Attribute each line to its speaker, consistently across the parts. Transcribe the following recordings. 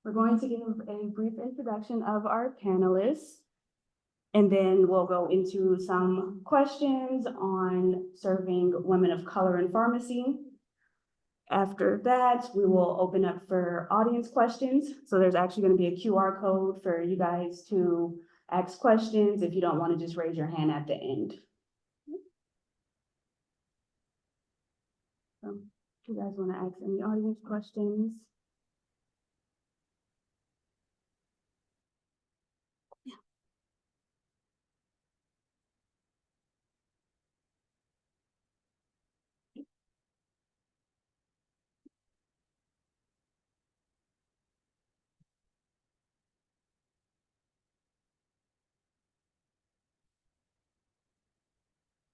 Speaker 1: We're going to give a brief introduction of our panelists, and then we'll go into some questions on serving women of color in pharmacy. After that, we will open up for audience questions. So there's actually going to be a QR code for you guys to ask questions if you don't want to just raise your hand at the end. So if you guys want to ask any audience questions.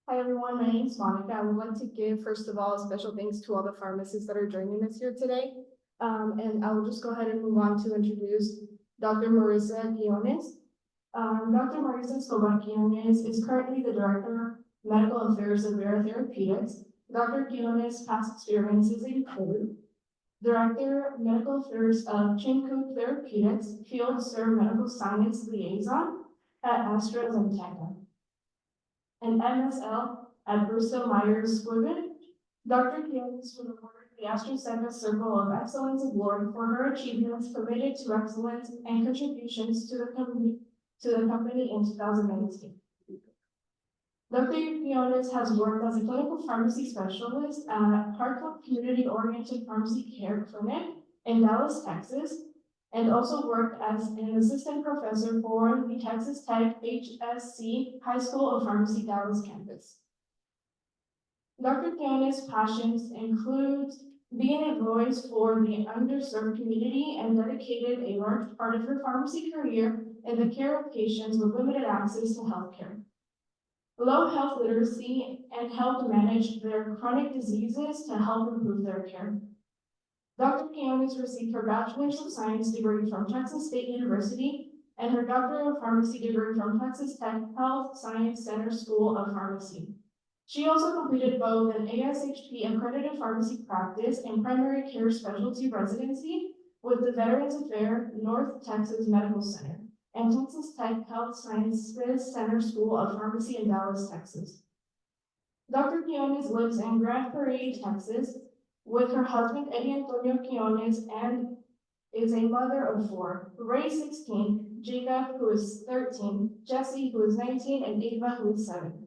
Speaker 2: Hi everyone, my name is Monica. I would like to give, first of all, a special thanks to all the pharmacists that are joining us here today. And I will just go ahead and move on to introduce Dr. Marissa Guiones. Dr. Marissa Guiones is currently the Director of Medical Affairs of Vera Therapeutics. Dr. Guiones' past experiences include Director of Medical Affairs of Chincoop Therapeutics, Field Serve Medical Science Liaison at AstraZeneca, and MSL at Bristol Myers Squibb. Dr. Guiones was awarded the AstraZeneca Circle of Excellence Award for her achievements committed to excellence and contributions to the company in 2019. Dr. Guiones has worked as a clinical pharmacy specialist at Hartford Community Oriented Pharmacy Care Clinic in Dallas, Texas, and also worked as an assistant professor for the Texas Tech HSC High School of Pharmacy Dallas campus. Dr. Guiones' passions include being a voice for the underserved community and dedicated a large part of her pharmacy career in the care of patients with limited access to healthcare, low health literacy, and helped manage their chronic diseases to help improve their care. Dr. Guiones received her Bachelor's of Science degree from Texas State University and her Doctor of Pharmacy degree from Texas Tech Health Science Center School of Pharmacy. She also completed both an ASHP accredited pharmacy practice and primary care specialty residency with the Veterans Affairs North Texas Medical Center and Texas Tech Health Sciences Center School of Pharmacy in Dallas, Texas. Dr. Guiones lives in Grand Prairie, Texas, with her husband, Eddie Antonio Guiones, and is a mother of 4, Ray 16, Jacob, who is 13, Jesse, who is 19, and Ava, who is 7.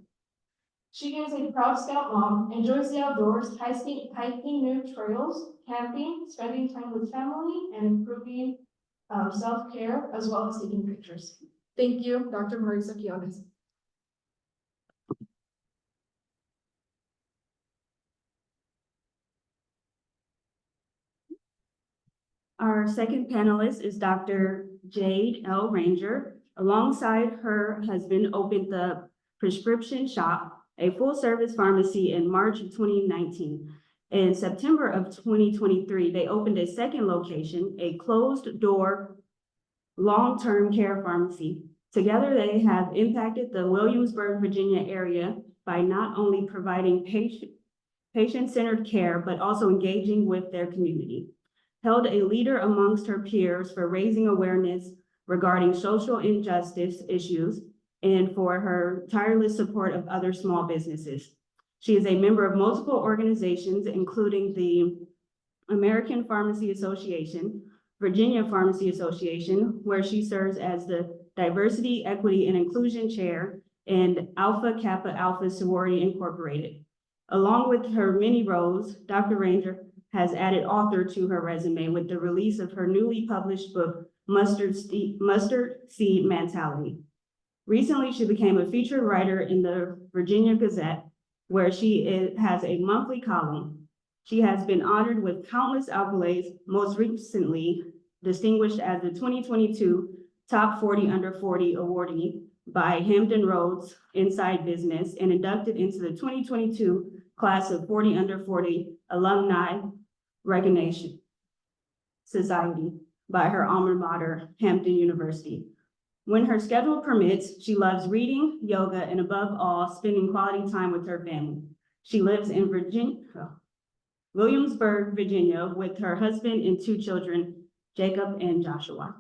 Speaker 2: She is a proud Scout mom, enjoys the outdoors, hiking new trails, camping, spending time with family, and improving self-care, as well as taking pictures. Thank you, Dr. Marissa Guiones.
Speaker 1: Our second panelist is Dr. Jade L. Ranger. Alongside her husband, opened the Prescription Shop, a full-service pharmacy, in March of 2019. In September of 2023, they opened a second location, a closed-door long-term care pharmacy. Together, they have impacted the Williamsburg, Virginia area by not only providing patient-centered care, but also engaging with their community. Held a leader amongst her peers for raising awareness regarding social injustice issues and for her tireless support of other small businesses. She is a member of multiple organizations, including the American Pharmacy Association, Virginia Pharmacy Association, where she serves as the Diversity, Equity, and Inclusion Chair, and Alpha Kappa Alpha Sorority Incorporated. Along with her many roles, Dr. Ranger has added author to her resume with the release of her newly published book, Mustard Seed Mentality. Recently, she became a featured writer in the Virginia Gazette, where she has a monthly column. She has been honored with countless accolades, most recently distinguished as the 2022 Top 40 Under 40 awardee by Hampton Roads Inside Business and inducted into the 2022 class of 40 Under 40 Alumni Recognition Society by her alma mater, Hampton University. When her schedule permits, she loves reading, yoga, and above all, spending quality time with her family. She lives in Williamsburg, Virginia, with her husband and 2 children, Jacob, and Joshua.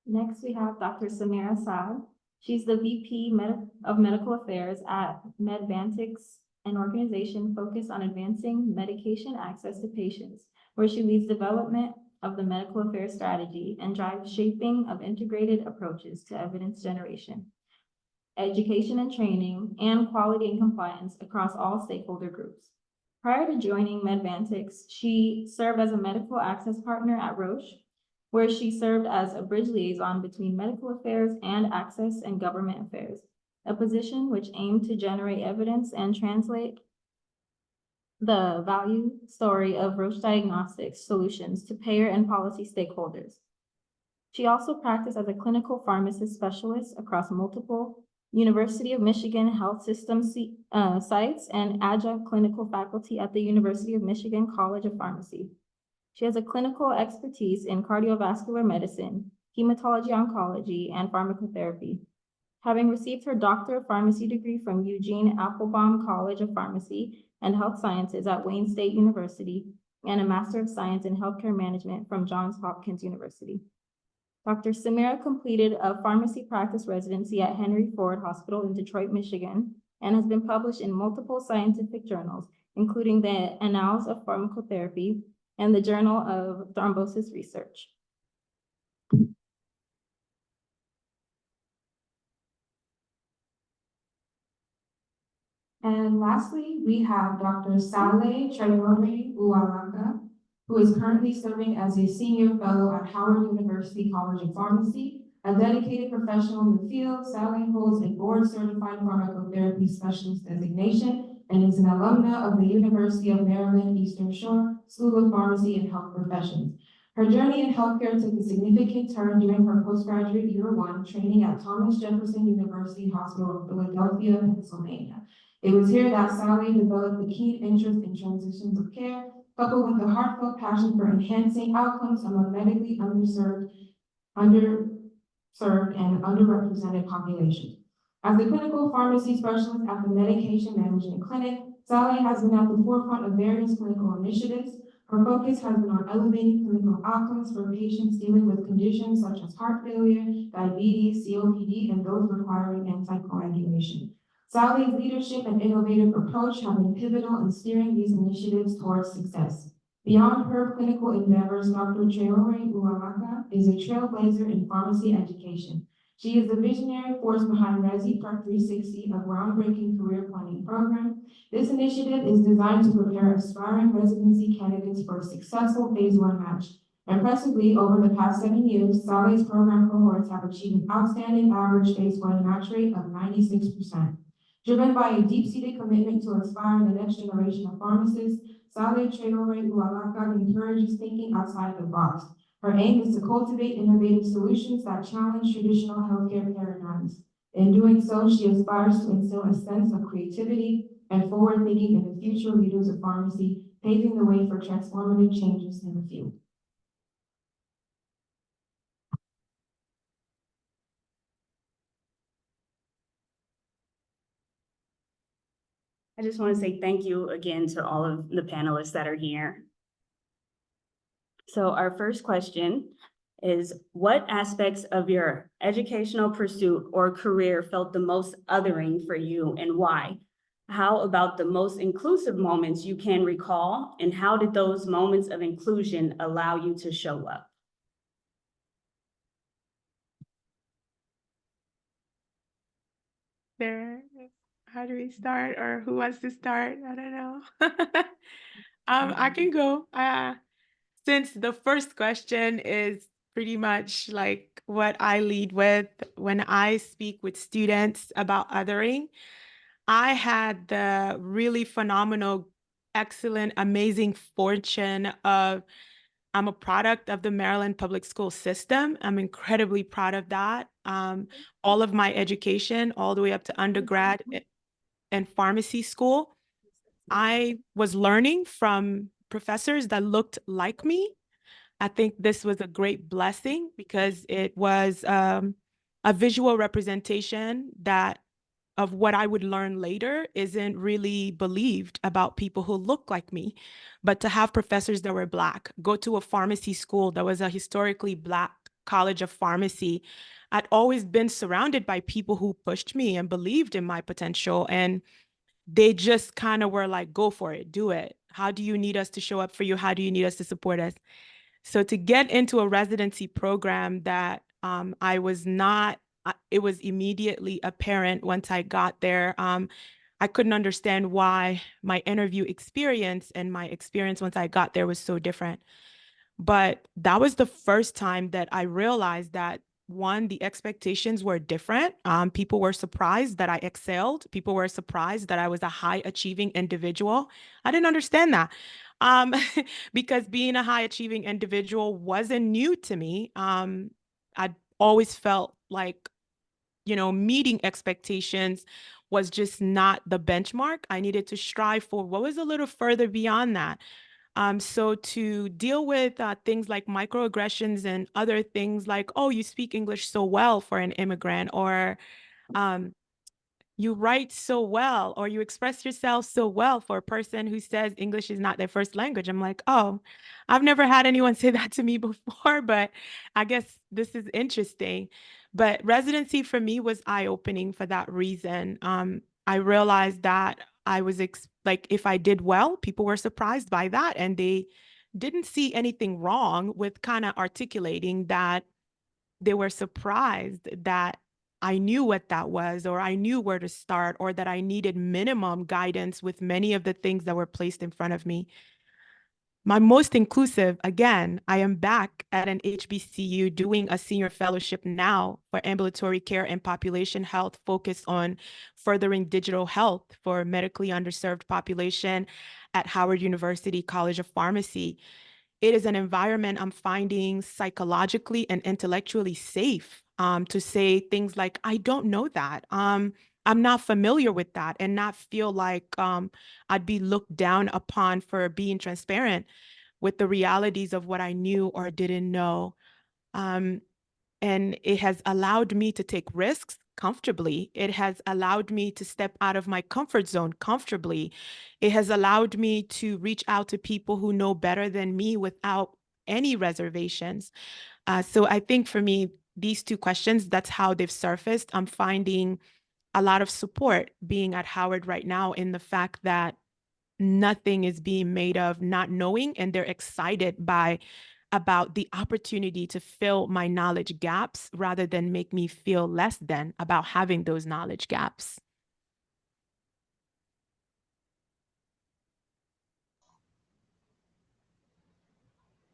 Speaker 3: Next, we have Dr. Samira Saad. She's the VP of Medical Affairs at Medvantix, an organization focused on advancing medication access to patients, where she leads development of the medical affairs strategy and drives shaping of integrated approaches to evidence generation, education and training, and quality and compliance across all stakeholder groups. Prior to joining Medvantix, she served as a medical access partner at Roche, where she served as a bridge liaison between medical affairs and access and government affairs, a position which aimed to generate evidence and translate the value story of Roche Diagnostics solutions to payer and policy stakeholders. She also practiced as a clinical pharmacist specialist across multiple University of Michigan Health System sites and adjunct clinical faculty at the University of Michigan College of Pharmacy. She has a clinical expertise in cardiovascular medicine, hematology oncology, and pharmacotherapy. Having received her Doctor of Pharmacy degree from Eugene Applebaum College of Pharmacy and Health Sciences at Wayne State University, and a Master of Science in Healthcare Management from Johns Hopkins University. Dr. Samira completed a pharmacy practice residency at Henry Ford Hospital in Detroit, Michigan, and has been published in multiple scientific journals, including the Annals of Pharmacotherapy and the Journal of Thrombosis Research. And lastly, we have Dr. Saleh Traore Uwalaka, who is currently serving as a senior fellow at Howard University College of Pharmacy. A dedicated professional in the field, Saleh holds a board-certified pharmacotherapy specialist designation and is an alumna of the University of Maryland Eastern Shore School of Pharmacy and Health Professions. Her journey in healthcare took a significant turn during her postgraduate year one training at Thomas Jefferson University Hospital of Philadelphia, Pennsylvania. It was here that Saleh developed a keen interest in transitions of care, coupled with a heartfelt passion for enhancing outcomes among medically underserved and underrepresented populations. As a clinical pharmacy specialist at the Medication Management Clinic, Saleh has been at the forefront of various clinical initiatives. Her focus has been on elevating clinical outcomes for patients dealing with conditions such as heart failure, diabetes, COPD, and those requiring anticoagulation. Saleh's leadership and innovative approach have been pivotal in steering these initiatives towards success. Beyond her clinical endeavors, Dr. Traore Uwalaka is a trailblazer in pharmacy education. She is the visionary force behind Resi Prep 360, a groundbreaking career planning program. This initiative is designed to prepare aspiring residency candidates for a successful phase one match. Impressively, over the past 7 years, Saleh's program cohorts have achieved an outstanding average phase one match rate of 96%. Driven by a deep-seated commitment to inspire the next generation of pharmacists, Saleh Traore Uwalaka encourages thinking outside the box. Her aim is to cultivate innovative solutions that challenge traditional healthcare paradigms. In doing so, she aspires to instill a sense of creativity and forward-thinking in the future leaders of pharmacy, paving the way for transformative changes in the field.
Speaker 1: I just want to say thank you again to all of the panelists that are here. So our first question is, what aspects of your educational pursuit or career felt the most othering for you and why? How about the most inclusive moments you can recall, and how did those moments of inclusion allow you to show up?
Speaker 4: How do we start, or who wants to start? I don't know. I can go. Since the first question is pretty much like what I lead with when I speak with students about othering, I had the really phenomenal, excellent, amazing fortune of I'm a product of the Maryland public school system. I'm incredibly proud of that. All of my education, all the way up to undergrad and pharmacy school, I was learning from professors that looked like me. I think this was a great blessing because it was a visual representation that of what I would learn later isn't really believed about people who look like me. But to have professors that were Black, go to a pharmacy school that was a historically Black college of pharmacy, I'd always been surrounded by people who pushed me and believed in my potential. And they just kind of were like, go for it, do it. How do you need us to show up for you? How do you need us to support us? So to get into a residency program that I was not, it was immediately apparent once I got there. I couldn't understand why my interview experience and my experience once I got there was so different. But that was the first time that I realized that one, the expectations were different. People were surprised that I excelled. People were surprised that I was a high achieving individual. I didn't understand that um, because being a high achieving individual wasn't new to me. I'd always felt like, meeting expectations was just not the benchmark. I needed to strive for what was a little further beyond that. So to deal with things like microaggressions and other things like, oh, you speak English so well for an immigrant, or um, you write so well, or you express yourself so well for a person who says English is not their first language. I'm like, oh, I've never had anyone say that to me before, but I guess this is interesting. But residency for me was eye-opening for that reason. I realized that I was like, if I did well, people were surprised by that, and they didn't see anything wrong with kind of articulating that. They were surprised that I knew what that was, or I knew where to start, or that I needed minimum guidance with many of the things that were placed in front of me. My most inclusive, again, I am back at an HBCU doing a senior fellowship now for ambulatory care and population health, focused on furthering digital health for medically underserved population at Howard University College of Pharmacy. It is an environment I'm finding psychologically and intellectually safe to say things like, I don't know that. I'm not familiar with that, and not feel like I'd be looked down upon for being transparent with the realities of what I knew or didn't know. Um, and it has allowed me to take risks comfortably. It has allowed me to step out of my comfort zone comfortably. It has allowed me to reach out to people who know better than me without any reservations. So I think for me, these two questions, that's how they've surfaced. I'm finding a lot of support being at Howard right now in the fact that nothing is being made of not knowing, and they're excited about the opportunity to fill my knowledge gaps rather than make me feel less than about having those knowledge gaps.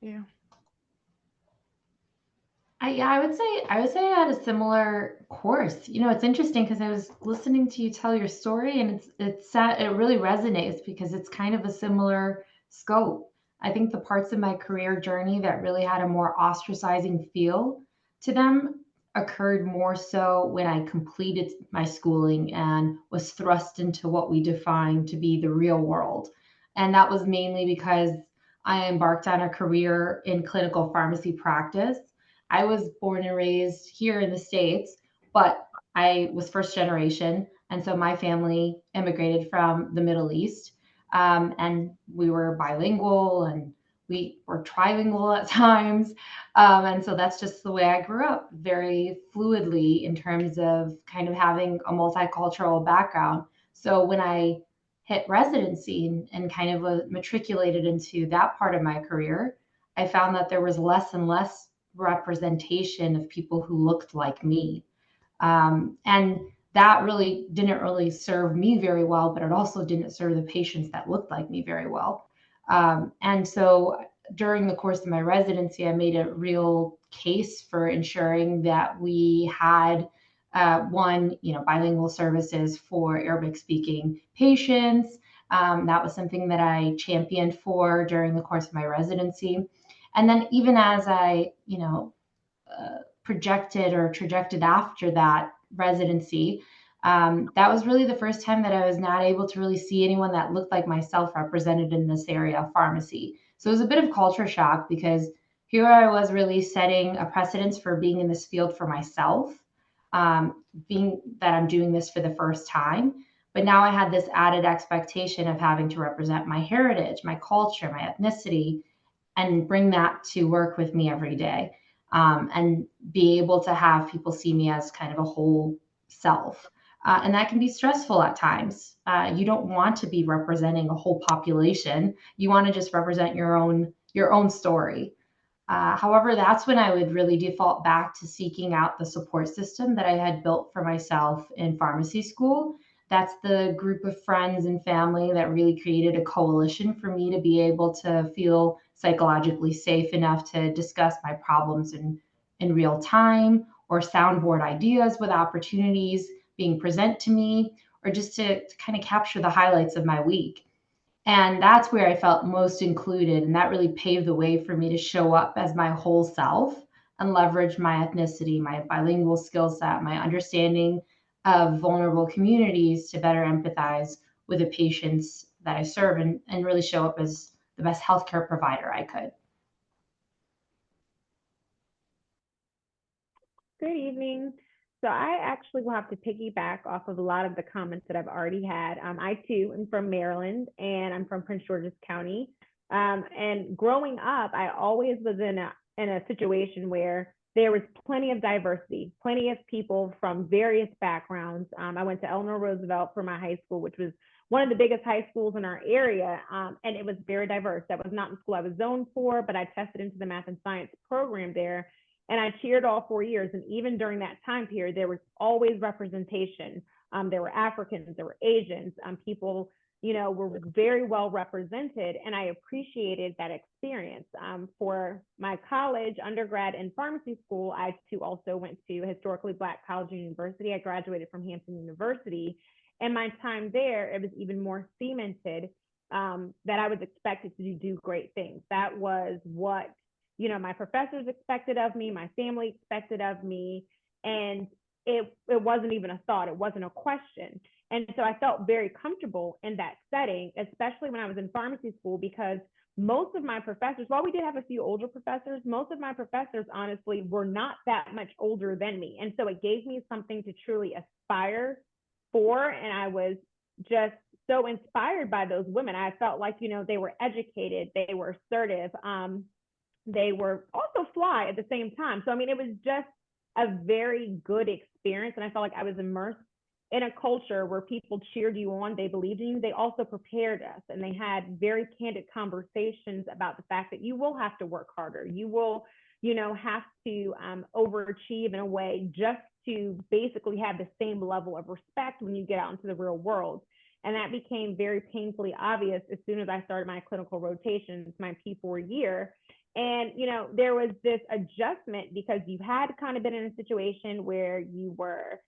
Speaker 4: Yeah.
Speaker 5: I would say I had a similar course. It's interesting because I was listening to you tell your story, and it really resonates because it's kind of a similar scope. I think the parts of my career journey that really had a more ostracizing feel to them occurred more so when I completed my schooling and was thrust into what we define to be the real world. And that was mainly because I embarked on a career in clinical pharmacy practice. I was born and raised here in the States, but I was first generation. And so my family immigrated from the Middle East. And we were bilingual and we were trilingual at times. And so that's just the way I grew up, very fluidly in terms of kind of having a multicultural background. So when I hit residency and kind of matriculated into that part of my career, I found that there was less and less representation of people who looked like me. And that really didn't really serve me very well, but it also didn't serve the patients that looked like me very well. And so during the course of my residency, I made a real case for ensuring that we had bilingual services for Arabic speaking patients. That was something that I championed for during the course of my residency. And then even as I, projected or trajected after that residency, that was really the first time that I was not able to really see anyone that looked like myself represented in this area of pharmacy. So it was a bit of culture shock because here I was really setting a precedence for being in this field for myself. being that I'm doing this for the first time. But now I had this added expectation of having to represent my heritage, my culture, my ethnicity, and bring that to work with me every day. And be able to have people see me as kind of a whole self. And that can be stressful at times. You don't want to be representing a whole population. You want to just represent your own story. However, that's when I would really default back to seeking out the support system that I had built for myself in pharmacy school. That's the group of friends and family that really created a coalition for me to be able to feel psychologically safe enough to discuss my problems in real time, or soundboard ideas with opportunities being present to me, or just to kind of capture the highlights of my week. And that's where I felt most included. And that really paved the way for me to show up as my whole self and leverage my ethnicity, my bilingual skill set, my understanding of vulnerable communities to better empathize with the patients that I serve, and really show up as the best healthcare provider I could.
Speaker 6: Good evening. So I actually will have to piggyback off of a lot of the comments that I've already had. I too am from Maryland, and I'm from Prince George's County. And growing up, I always was in a situation where there was plenty of diversity, plenty of people from various backgrounds. I went to Eleanor Roosevelt for my high school, which was one of the biggest high schools in our area, and it was very diverse. That was not the school I was zoned for, but I tested into the math and science program there. And I cheered all 4 years. And even during that time period, there was always representation. There were Africans, there were Asians, people, were very well represented. And I appreciated that experience. For my college, undergrad, and pharmacy school, I too also went to historically Black college and university. I graduated from Hampton University. And my time there, it was even more cemented that I was expected to do great things. That was what my professors expected of me, my family expected of me, and it wasn't even a thought, it wasn't a question. And so I felt very comfortable in that setting, especially when I was in pharmacy school, because most of my professors, while we did have a few older professors, most of my professors honestly were not that much older than me. And so it gave me something to truly aspire for. And I was just so inspired by those women. I felt like, they were educated, they were assertive, they were also fly at the same time. So, it was just a very good experience. And I felt like I was immersed in a culture where people cheered you on, they believed in you. They also prepared us, and they had very candid conversations about the fact that you will have to work harder. You will, have to overachieve in a way just to basically have the same level of respect when you get out into the real world. And that became very painfully obvious as soon as I started my clinical rotations, my P4 year. And, there was this adjustment because you had kind of been in a situation where you were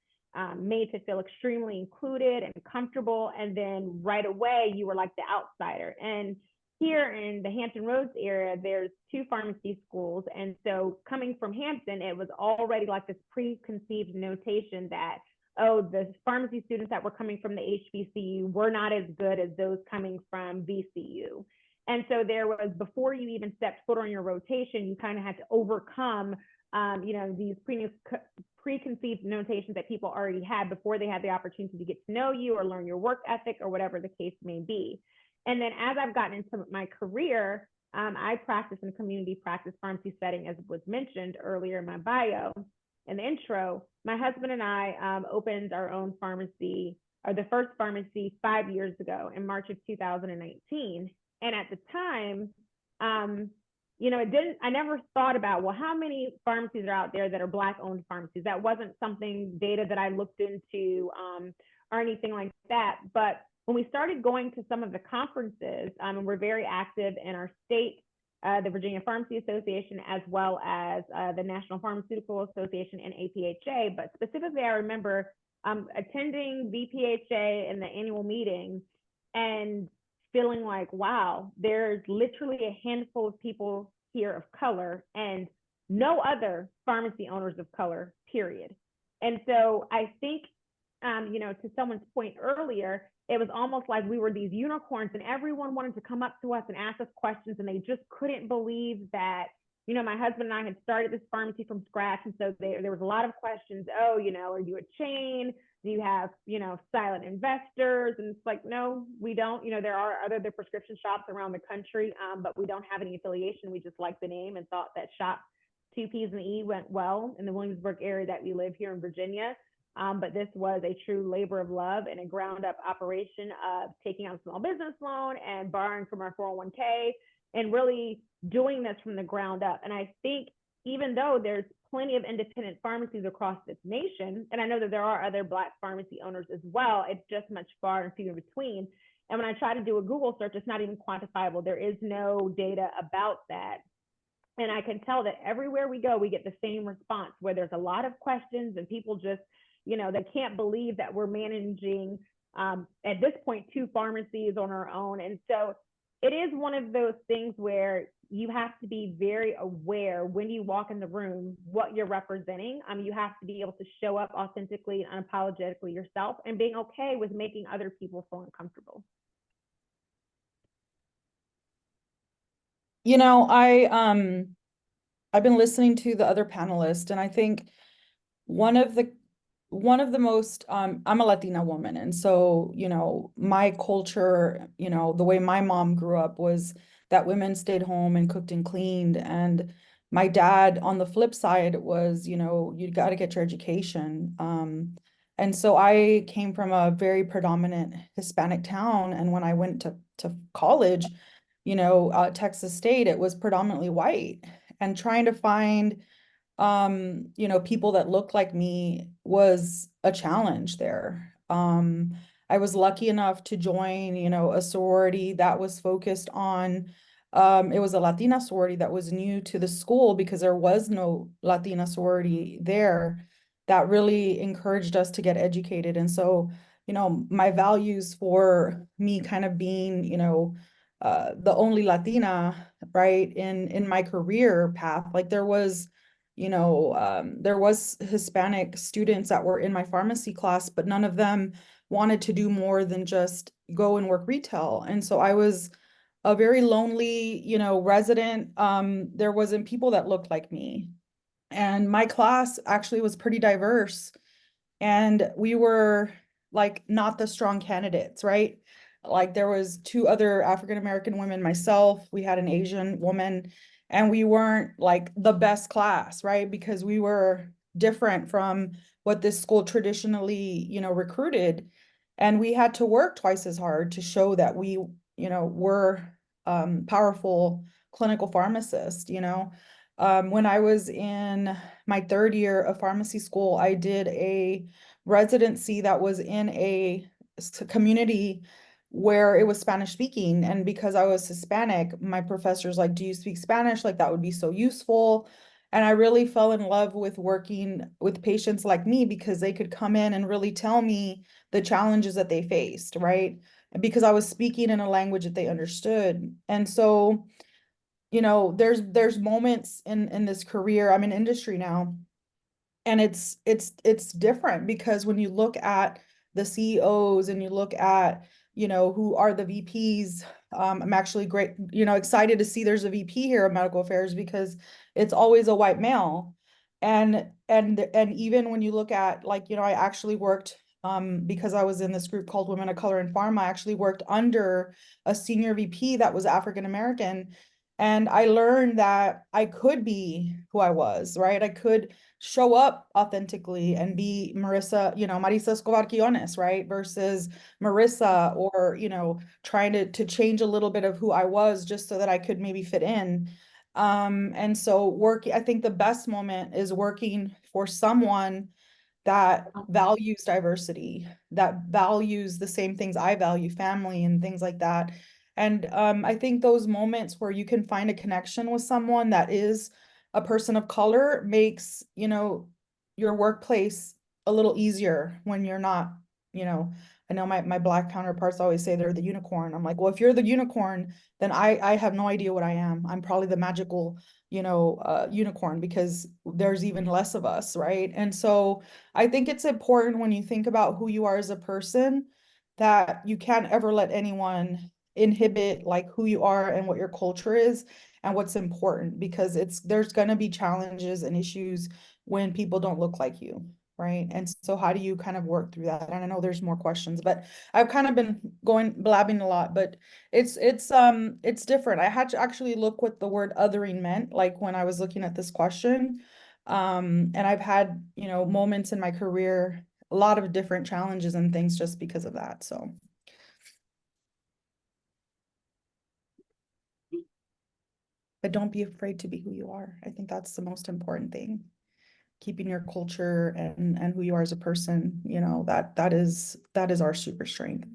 Speaker 6: made to feel extremely included and comfortable. And then right away, you were like the outsider. And here in the Hampton Roads area, there's 2 pharmacy schools. And so coming from Hampton, it was already like this preconceived notation that, oh, the pharmacy students that were coming from the HBCU were not as good as those coming from VCU. And so there was, before you even stepped foot on your rotation, you kind of had to overcome, these preconceived notations that people already had before they had the opportunity to get to know you or learn your work ethic or whatever the case may be. And then as I've gotten into my career, I practice in a community practice pharmacy setting, as was mentioned earlier in my bio, in the intro. My husband and I opened our own pharmacy, or the first pharmacy, 5 years ago in March of 2019. And at the time, I never thought about, well, how many pharmacies are out there that are Black-owned pharmacies? That wasn't something, data that I looked into or anything like that. But when we started going to some of the conferences, and we're very active in our state, the Virginia Pharmacy Association, as well as the National Pharmaceutical Association and APHA. But specifically, I remember attending VPHA in the annual meeting and feeling like, wow, there's literally a handful of people here of color and no other pharmacy owners of color, period. And so I think, to someone's point earlier, it was almost like we were these unicorns and everyone wanted to come up to us and ask us questions, and they just couldn't believe that my husband and I had started this pharmacy from scratch. And so there was a lot of questions. Oh, are you a chain? Do you have, silent investors? And it's like, no, we don't. There are other prescription shops around the country, but we don't have any affiliation. We just liked the name and thought that shop 2Ps and E went well in the Williamsburg area that we live here in Virginia. But this was a true labor of love and a ground up operation of taking out a small business loan and borrowing from our 401k and really doing this from the ground up. And I think even though there's plenty of independent pharmacies across this nation, and I know that there are other Black pharmacy owners as well, it's just much far and few in between. And when I try to do a Google search, it's not even quantifiable. There is no data about that. And I can tell that everywhere we go, we get the same response where there's a lot of questions and people just, they can't believe that we're managing at this point 2 pharmacies on our own. And so it is one of those things where you have to be very aware when you walk in the room what you're representing. You have to be able to show up authentically and unapologetically yourself and being okay with making other people feel uncomfortable.
Speaker 7: I've been listening to the other panelists, and I think one of the most I'm a Latina woman, and so my culture, the way my mom grew up was that women stayed home and cooked and cleaned, and my dad on the flip side was you got to get your education. And so I came from a very predominant Hispanic town, and when I went to college, Texas State, it was predominantly white, and trying to find people that looked like me was a challenge there. I was lucky enough to join, a sorority that was focused on, it was a Latina sorority that was new to the school because there was no Latina sorority there that really encouraged us to get educated. And so, my values for me kind of being, the only Latina, right, in my career path, like there was Hispanic students that were in my pharmacy class, but none of them wanted to do more than just go and work retail. And so I was a very lonely, resident. There wasn't people that looked like me. And my class actually was pretty diverse. And we were like not the strong candidates, right? Like there was 2 other African American women, myself, we had an Asian woman, and we weren't like the best class, right? Because we were different from what this school traditionally, recruited. And we had to work twice as hard to show that we, were powerful clinical pharmacists, when I was in my 3rd year of pharmacy school, I did a residency that was in a community where it was Spanish speaking. And because I was Hispanic, my professor's like, do you speak Spanish? Like that would be so useful. And I really fell in love with working with patients like me because they could come in and really tell me the challenges that they faced, right? Because I was speaking in a language that they understood. And so there's moments in this career. I'm in industry now, and it's different because when you look at the CEOs and you look at who are the VPs, I'm actually excited to see there's a VP here of medical affairs because it's always a white male. And even when you look at I actually worked because I was in this group called Women of Color in Pharma, I actually worked under a senior VP that was African American. And I learned that I could be who I was, right? I could show up authentically and be Marissa, Marisa Escobar Quiones, right? Versus Marissa, or, trying to change a little bit of who I was just so that I could maybe fit in. And so I think the best moment is working for someone that values diversity, that values the same things I value, family and things like that. And I think those moments where you can find a connection with someone that is a person of color makes, your workplace a little easier when you're not, I know my Black counterparts always say they're the unicorn. I'm like, well, if you're the unicorn, then I have no idea what I am. I'm probably the magical, unicorn because there's even less of us, right? And so I think it's important when you think about who you are as a person that you can't ever let anyone inhibit like who you are and what your culture is. and what's important, because there's going to be challenges and issues when people don't look like you, right? And so how do you kind of work through that? And I know there's more questions, but I've kind of been blabbing a lot, but it's different. I had to actually look what the word othering meant, like when I was looking at this question. And I've had, moments in my career, a lot of different challenges and things just because of that. So. But don't be afraid to be who you are. I think that's the most important thing. Keeping your culture and who you are as a person, that is our super strength.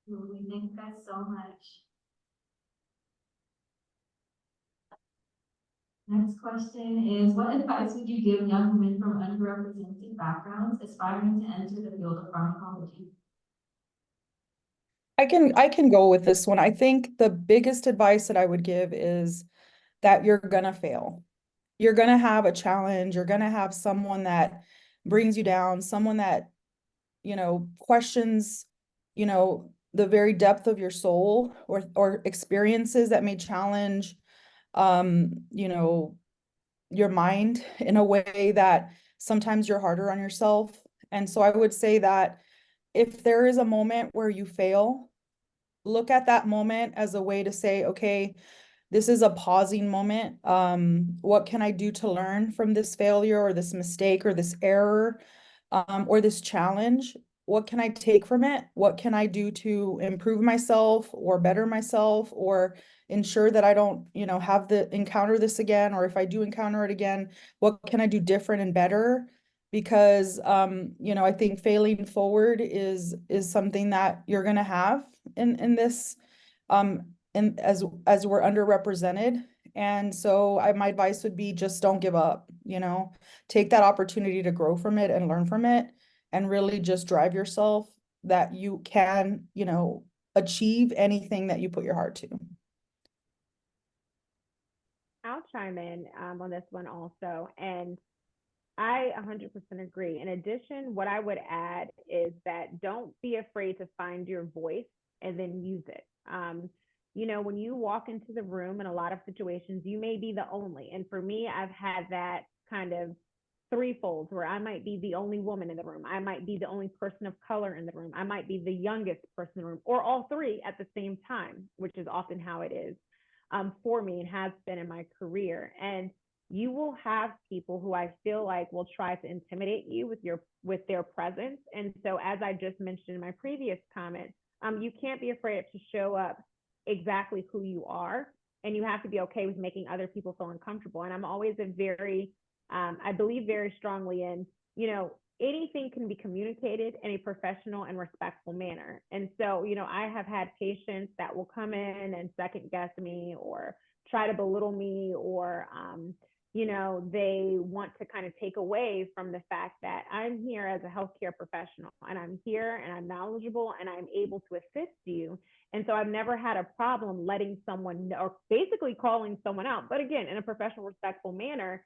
Speaker 3: Absolutely. Thank you guys so much. Next question is, what advice would you give young women from underrepresented backgrounds aspiring to enter the field of pharmacology?
Speaker 7: I can go with this one. I think the biggest advice that I would give is that you're gonna fail. You're gonna have a challenge. You're gonna have someone that brings you down, someone that, questions, the very depth of your soul, or experiences that may challenge, your mind in a way that sometimes you're harder on yourself. And so I would say that if there is a moment where you fail, look at that moment as a way to say, okay, this is a pausing moment. What can I do to learn from this failure or this mistake or this error, or this challenge? What can I take from it? What can I do to improve myself or better myself, or ensure that I don't, have encounter this again? Or if I do encounter it again, what can I do different and better? Because, I think failing forward is something that you're gonna have in this, and as we're underrepresented. And so my advice would be, just don't give up, take that opportunity to grow from it and learn from it, and really just drive yourself that you can, achieve anything that you put your heart to.
Speaker 6: I'll chime in on this one also. And I 100% agree. In addition, what I would add is that don't be afraid to find your voice and then use it. When you walk into the room in a lot of situations, you may be the only. And for me, I've had that kind of threefold where I might be the only woman in the room. I might be the only person of color in the room. I might be the youngest person in the room, or all three at the same time, which is often how it is for me and has been in my career. And you will have people who I feel like will try to intimidate you with their presence. And so, as I just mentioned in my previous comment, you can't be afraid to show up exactly who you are, and you have to be okay with making other people feel uncomfortable. And I'm always I believe very strongly in, anything can be communicated in a professional and respectful manner. And so, I have had patients that will come in and second guess me or try to belittle me, or they want to kind of take away from the fact that I'm here as a healthcare professional, and I'm here and I'm knowledgeable and I'm able to assist you. And so I've never had a problem letting someone know, or basically calling someone out, but again, in a professional, respectful manner,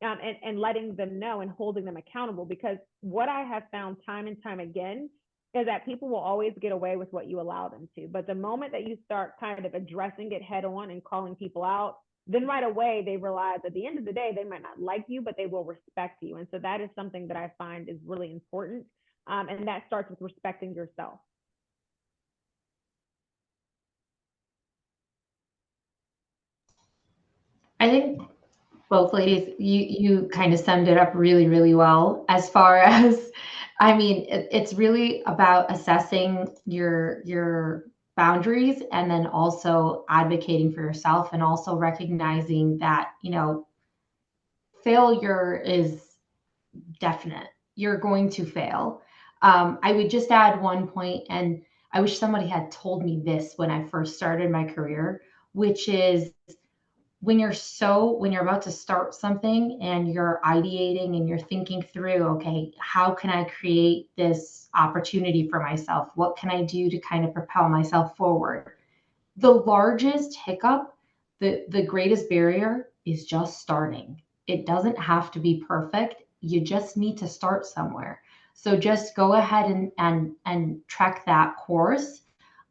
Speaker 6: and letting them know and holding them accountable. Because what I have found time and time again is that people will always get away with what you allow them to. But the moment that you start kind of addressing it head on and calling people out, then right away they realize at the end of the day, they might not like you, but they will respect you. And so that is something that I find is really important. And that starts with respecting yourself.
Speaker 5: I think both ladies, you kind of summed it up really, really well. As far as, I mean, it's really about assessing your boundaries, and then also advocating for yourself, and also recognizing that, failure is definite. You're going to fail. I would just add one point, and I wish somebody had told me this when I first started my career, which is, when you're about to start something and you're ideating and you're thinking through, okay, how can I create this opportunity for myself? What can I do to kind of propel myself forward? The largest hiccup, the greatest barrier, is just starting. It doesn't have to be perfect. You just need to start somewhere. So just go ahead and track that course.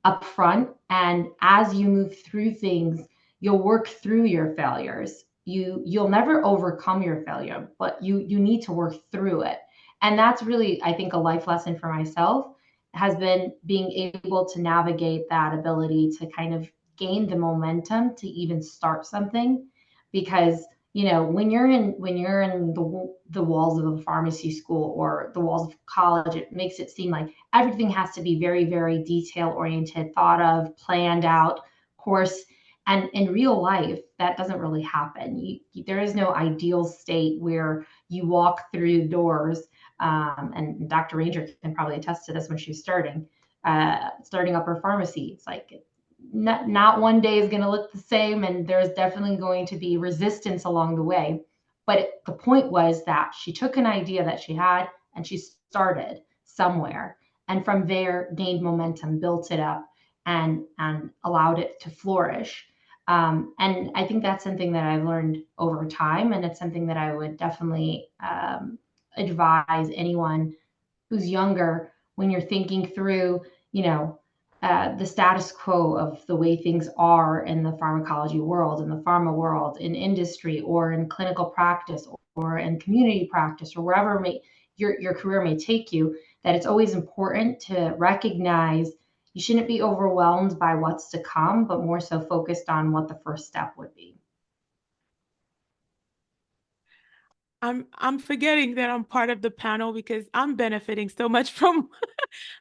Speaker 5: up front. And as you move through things, you'll work through your failures. You'll never overcome your failure, but you need to work through it. And that's really, I think, a life lesson for myself has been being able to navigate that ability to kind of gain the momentum to even start something. Because when you're in the walls of a pharmacy school or the walls of college, it makes it seem like everything has to be very, very detail oriented, thought of, planned out course. And in real life, that doesn't really happen. There is no ideal state where you walk through doors. And Dr. Ranger can probably attest to this when she's starting up her pharmacy. It's like not one day is going to look the same, and there's definitely going to be resistance along the way. But the point was that she took an idea that she had and she started somewhere, and from there gained momentum, built it up, and allowed it to flourish. And I think that's something that I've learned over time, and it's something that I would definitely advise anyone who's younger when you're thinking through, the status quo of the way things are in the pharmacology world, in the pharma world, in industry, or in clinical practice, or in community practice, or wherever your career may take you, that it's always important to recognize you shouldn't be overwhelmed by what's to come, but more so focused on what the first step would be.
Speaker 4: I'm forgetting that I'm part of the panel because I'm benefiting so much from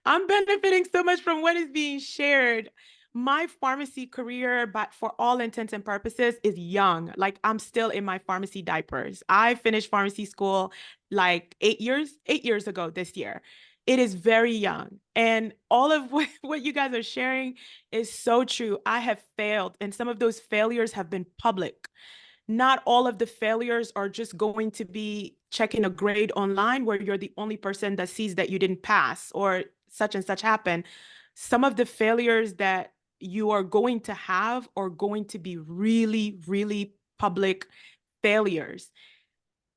Speaker 4: I'm benefiting so much from what is being shared. My pharmacy career, but for all intents and purposes, is young. Like, I'm still in my pharmacy diapers. I finished pharmacy school like 8 years ago this year. It is very young. And all of what you guys are sharing is so true. I have failed, and some of those failures have been public. Not all of the failures are just going to be checking a grade online where you're the only person that sees that you didn't pass or such and such happened. Some of the failures that you are going to have are going to be really, really public failures.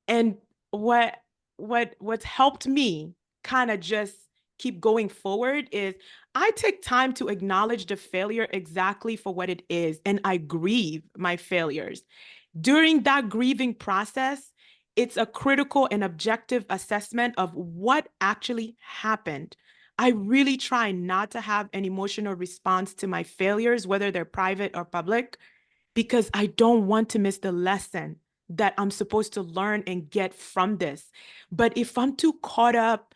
Speaker 4: And what's helped me kind of just keep going forward is I take time to acknowledge the failure exactly for what it is, and I grieve my failures. During that grieving process, it's a critical and objective assessment of what actually happened. I really try not to have an emotional response to my failures, whether they're private or public, because I don't want to miss the lesson that I'm supposed to learn and get from this. But if I'm too caught up,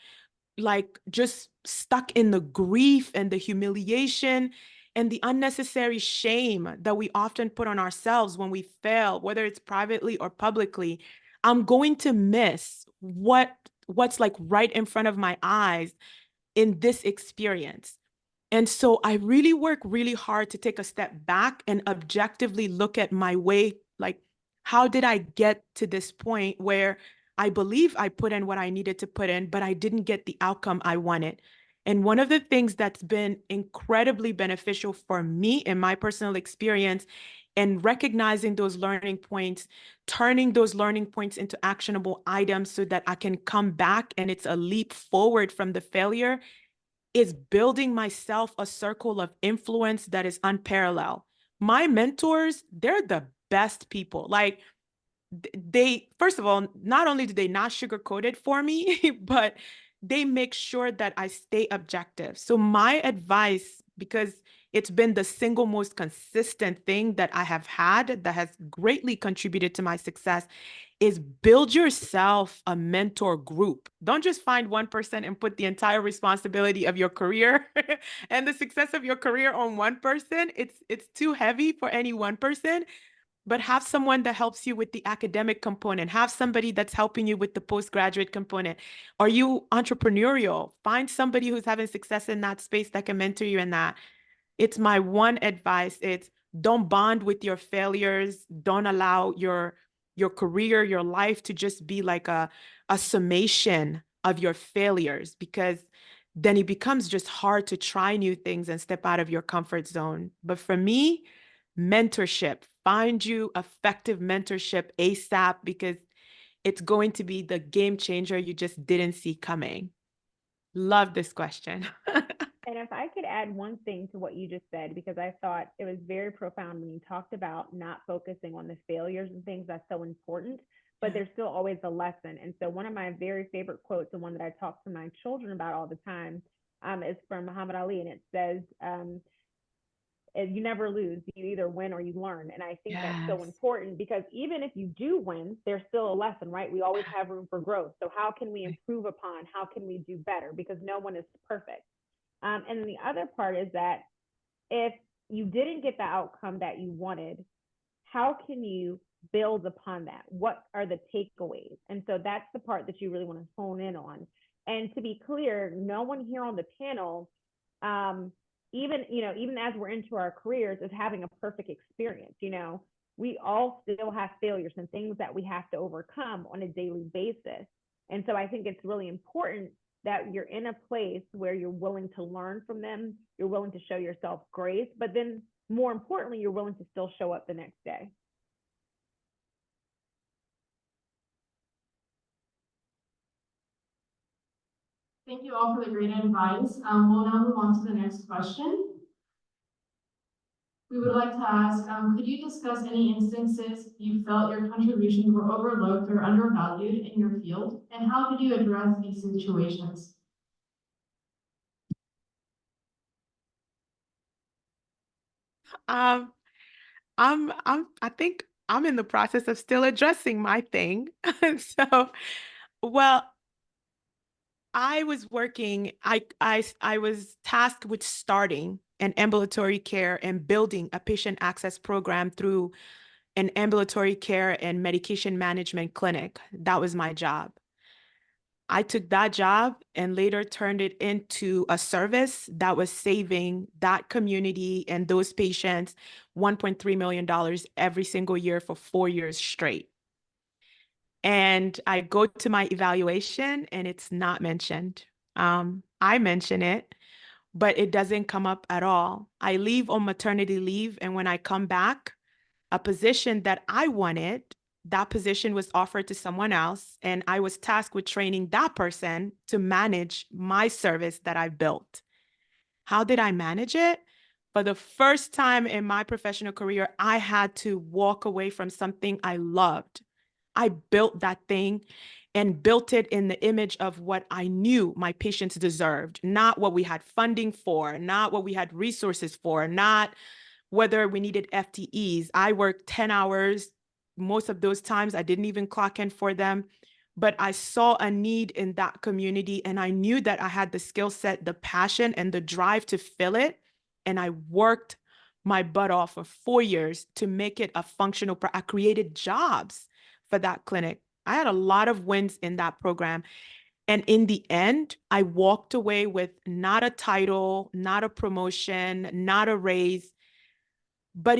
Speaker 4: like just stuck in the grief and the humiliation and the unnecessary shame that we often put on ourselves when we fail, whether it's privately or publicly, I'm going to miss what's like right in front of my eyes in this experience. And so I really work really hard to take a step back and objectively look at my way, like, how did I get to this point where I believe I put in what I needed to put in, but I didn't get the outcome I wanted? And one of the things that's been incredibly beneficial for me in my personal experience and recognizing those learning points, turning those learning points into actionable items so that I can come back and it's a leap forward from the failure, is building myself a circle of influence that is unparalleled. My mentors, they're the best people. Like, they, first of all, not only do they not sugarcoat it for me, but they make sure that I stay objective. So my advice, because it's been the single most consistent thing that I have had that has greatly contributed to my success, is build yourself a mentor group. Don't just find one person and put the entire responsibility of your career and the success of your career on one person. It's too heavy for any one person. But have someone that helps you with the academic component. Have somebody that's helping you with the postgraduate component. Are you entrepreneurial? Find somebody who's having success in that space that can mentor you in that. It's my one advice. It's don't bond with your failures. Don't allow your career, your life to just be like a summation of your failures, because then it becomes just hard to try new things and step out of your comfort zone. But for me, mentorship, find you effective mentorship ASAP, because it's going to be the game changer you just didn't see coming. Love this question.
Speaker 6: And if I could add one thing to what you just said, because I thought it was very profound when you talked about not focusing on the failures and things, that's so important, but there's still always a lesson. And so one of my very favorite quotes, and one that I talk to my children about all the time, is from Muhammad Ali, and it says, you never lose, you either win or you learn. And I think that's so
Speaker 4: Yes.
Speaker 6: important, because even if you do win, there's still a lesson, right? We always have room for growth. So how can we improve upon, how can we do better? Because no one is perfect. And then the other part is that if you didn't get the outcome that you wanted, how can you build upon that? What are the takeaways? And so that's the part that you really want to hone in on. And to be clear, no one here on the panel, even as we're into our careers, is having a perfect experience. We all still have failures and things that we have to overcome on a daily basis. And so I think it's really important that you're in a place where you're willing to learn from them, you're willing to show yourself grace, but then more importantly, you're willing to still show up the next day.
Speaker 2: Thank you all for the great advice. We'll now move on to the next question. We would like to ask, could you discuss any instances you felt your contributions were overlooked or undervalued in your field, and how did you address these situations?
Speaker 4: Um, I think I'm in the process of still addressing my thing. So, well, I was working, I was tasked with starting an ambulatory care and building a patient access program through an ambulatory care and medication management clinic. That was my job. I took that job and later turned it into a service that was saving that community and those patients $1.3 million every single year for 4 years straight. And I go to my evaluation and it's not mentioned. I mention it, but it doesn't come up at all. I leave on maternity leave, and when I come back, a position that I wanted, that position was offered to someone else, and I was tasked with training that person to manage my service that I built. How did I manage it? For the first time in my professional career, I had to walk away from something I loved. I built that thing and built it in the image of what I knew my patients deserved, not what we had funding for, not what we had resources for, not whether we needed FTEs. I worked 10 hours. Most of those times I didn't even clock in for them, but I saw a need in that community and I knew that I had the skill set, the passion, and the drive to fill it. And I worked my butt off for 4 years to make it a functional, I created jobs for that clinic. I had a lot of wins in that program. And in the end, I walked away with not a title, not a promotion, not a raise, but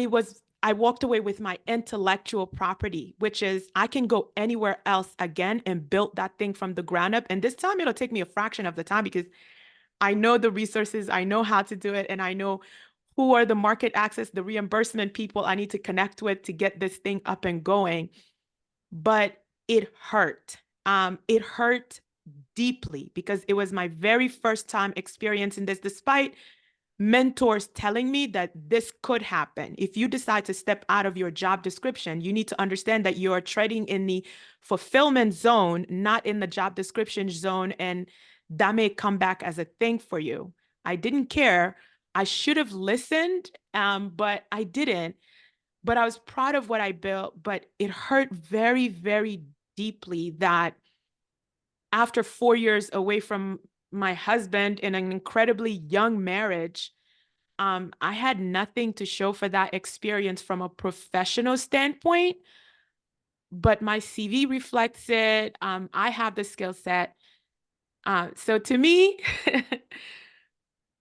Speaker 4: I walked away with my intellectual property, which is I can go anywhere else again and build that thing from the ground up. And this time it'll take me a fraction of the time because I know the resources, I know how to do it, and I know who are the market access, the reimbursement people I need to connect with to get this thing up and going. But it hurt. It hurt deeply because it was my very first time experiencing this, despite mentors telling me that this could happen. If you decide to step out of your job description, you need to understand that you are treading in the fulfillment zone, not in the job description zone, and that may come back as a thing for you. I didn't care. I should have listened, but I didn't. But I was proud of what I built, but it hurt very, very deeply that after 4 years away from my husband in an incredibly young marriage, I had nothing to show for that experience from a professional standpoint, but my CV reflects it. I have the skill set. So to me,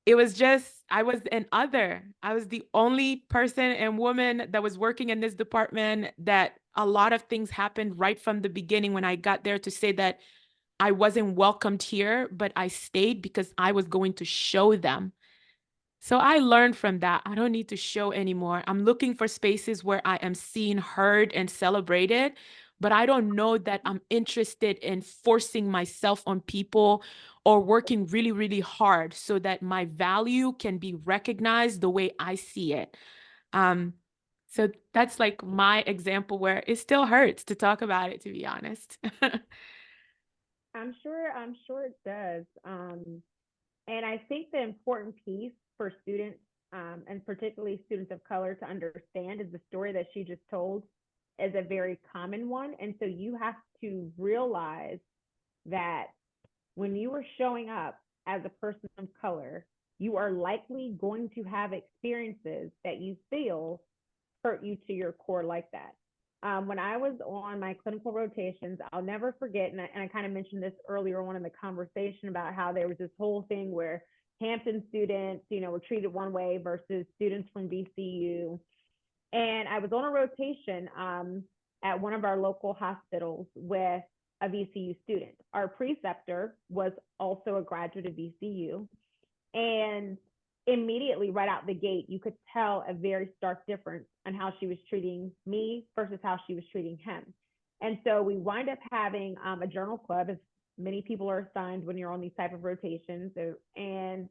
Speaker 4: it was just, I was an other. I was the only person and woman that was working in this department that a lot of things happened right from the beginning when I got there to say that I wasn't welcomed here, but I stayed because I was going to show them. So I learned from that. I don't need to show anymore. I'm looking for spaces where I am seen, heard, and celebrated, but I don't know that I'm interested in forcing myself on people or working really, really hard so that my value can be recognized the way I see it. So that's like my example where it still hurts to talk about it, to be honest.
Speaker 6: I'm sure it does. And I think the important piece for students, and particularly students of color, to understand is the story that she just told is a very common one. And so you have to realize that when you are showing up as a person of color, you are likely going to have experiences that you feel hurt you to your core like that. When I was on my clinical rotations, I'll never forget, and I kind of mentioned this earlier on in the conversation about how there was this whole thing where Hampton students, were treated one way versus students from VCU. And I was on a rotation at one of our local hospitals with a VCU student. Our preceptor was also a graduate of VCU. And immediately right out the gate, you could tell a very stark difference on how she was treating me versus how she was treating him. And so we wind up having a journal club, as many people are assigned when you're on these type of rotations. And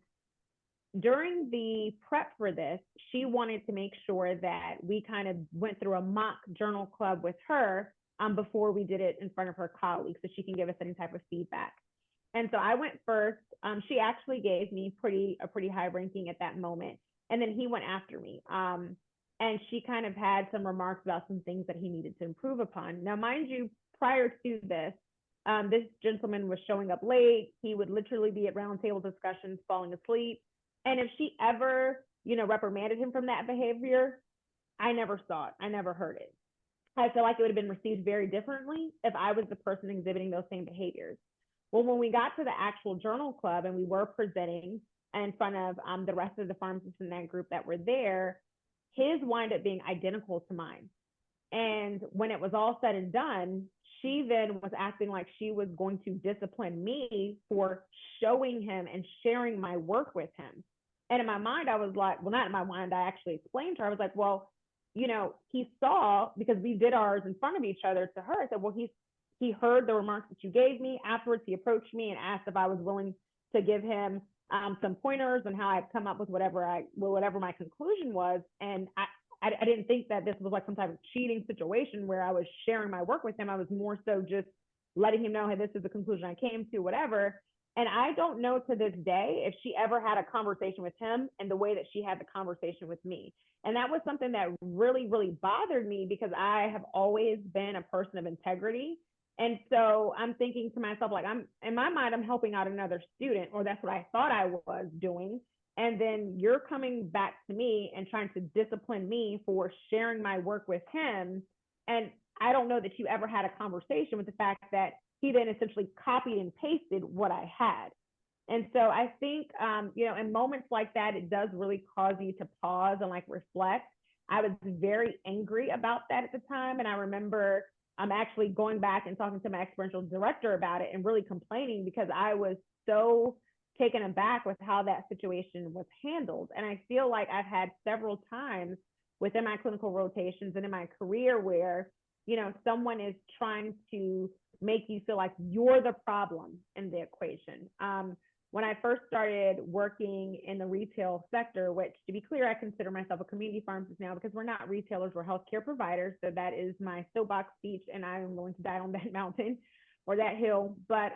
Speaker 6: during the prep for this, she wanted to make sure that we kind of went through a mock journal club with her before we did it in front of her colleagues, so she can give us any type of feedback. And so I went first. She actually gave me a pretty high ranking at that moment. And then he went after me. And she kind of had some remarks about some things that he needed to improve upon. Now, mind you, prior to this, this gentleman was showing up late. He would literally be at roundtable discussions, falling asleep. And if she ever, reprimanded him from that behavior, I never saw it. I never heard it. I feel like it would have been received very differently if I was the person exhibiting those same behaviors. Well, when we got to the actual journal club and we were presenting in front of the rest of the pharmacists in that group that were there, his wound up being identical to mine. And when it was all said and done, she then was acting like she was going to discipline me for showing him and sharing my work with him. And in my mind, I was like, well, not in my mind, I actually explained to her, I was like, well, he saw, because we did ours in front of each other, to her, I said, well, he heard the remarks that you gave me. Afterwards, he approached me and asked if I was willing to give him some pointers on how I'd come up with whatever my conclusion was. And I didn't think that this was like some type of cheating situation where I was sharing my work with him. I was more so just letting him know, hey, this is the conclusion I came to, whatever. And I don't know to this day if she ever had a conversation with him in the way that she had the conversation with me. And that was something that really, really bothered me, because I have always been a person of integrity. And so I'm thinking to myself, like, in my mind, I'm helping out another student, or that's what I thought I was doing. And then you're coming back to me and trying to discipline me for sharing my work with him. And I don't know that you ever had a conversation with the fact that he then essentially copied and pasted what I had. And so I think, in moments like that, it does really cause you to pause and like reflect. I was very angry about that at the time. And I remember I'm actually going back and talking to my experiential director about it and really complaining, because I was so taken aback with how that situation was handled. And I feel like I've had several times within my clinical rotations and in my career where, someone is trying to make you feel like you're the problem in the equation. When I first started working in the retail sector, which, to be clear, I consider myself a community pharmacist now, because we're not retailers, we're healthcare providers. So that is my soapbox speech, and I am going to die on that mountain or that hill. But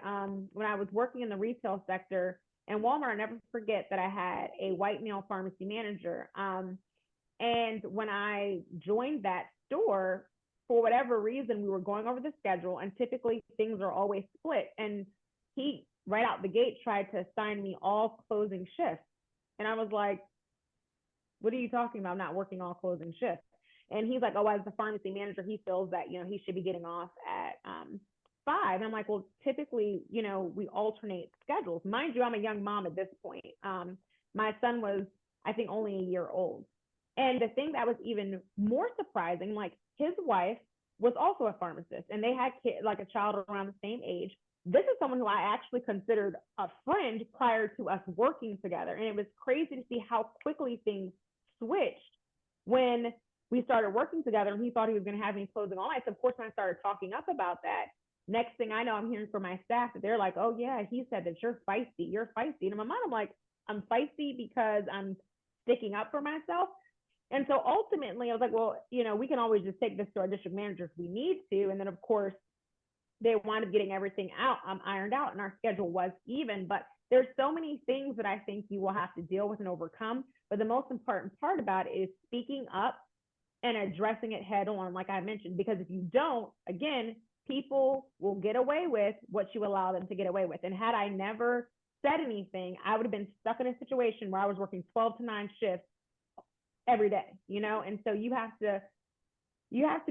Speaker 6: when I was working in the retail sector in Walmart, I never forget that I had a white male pharmacy manager. And when I joined that store, for whatever reason, we were going over the schedule, and typically things are always split. And he, right out the gate, tried to assign me all closing shifts. And I was like, what are you talking about? I'm not working all closing shifts. And he's like, oh, as the pharmacy manager, he feels that, he should be getting off at 5. And I'm like, well, typically, we alternate schedules. Mind you, I'm a young mom at this point. My son was, I think, only a year old. And the thing that was even more surprising, like, his wife was also a pharmacist, and they had like a child around the same age. This is someone who I actually considered a friend prior to us working together. And it was crazy to see how quickly things switched when we started working together, and he thought he was going to have me closing all nights. Of course, when I started talking up about that, next thing I know, I'm hearing from my staff that they're like, oh yeah, he said that you're feisty. And in my mind, I'm like, I'm feisty because I'm sticking up for myself. And so ultimately I was like, well, we can always just take this to our district manager if we need to. And then of course they wound up getting everything out, ironed out, and our schedule was even. But there's so many things that I think you will have to deal with and overcome. But the most important part about it is speaking up and addressing it head on, like I mentioned, because if you don't, again, people will get away with what you allow them to get away with. And had I never said anything, I would have been stuck in a situation where I was working 12 to 9 shifts every day, and so you have to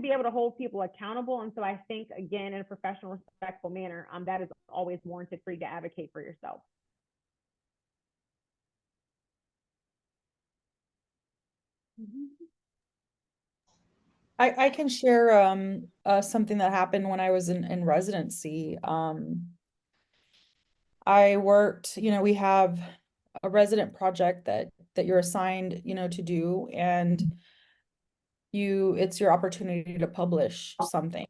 Speaker 6: be able to hold people accountable. And so I think, again, in a professional, respectful manner, that is always warranted for you to advocate for yourself.
Speaker 7: I can share something that happened when I was in residency. I worked, we have a resident project that you're assigned, to do, and it's your opportunity to publish something.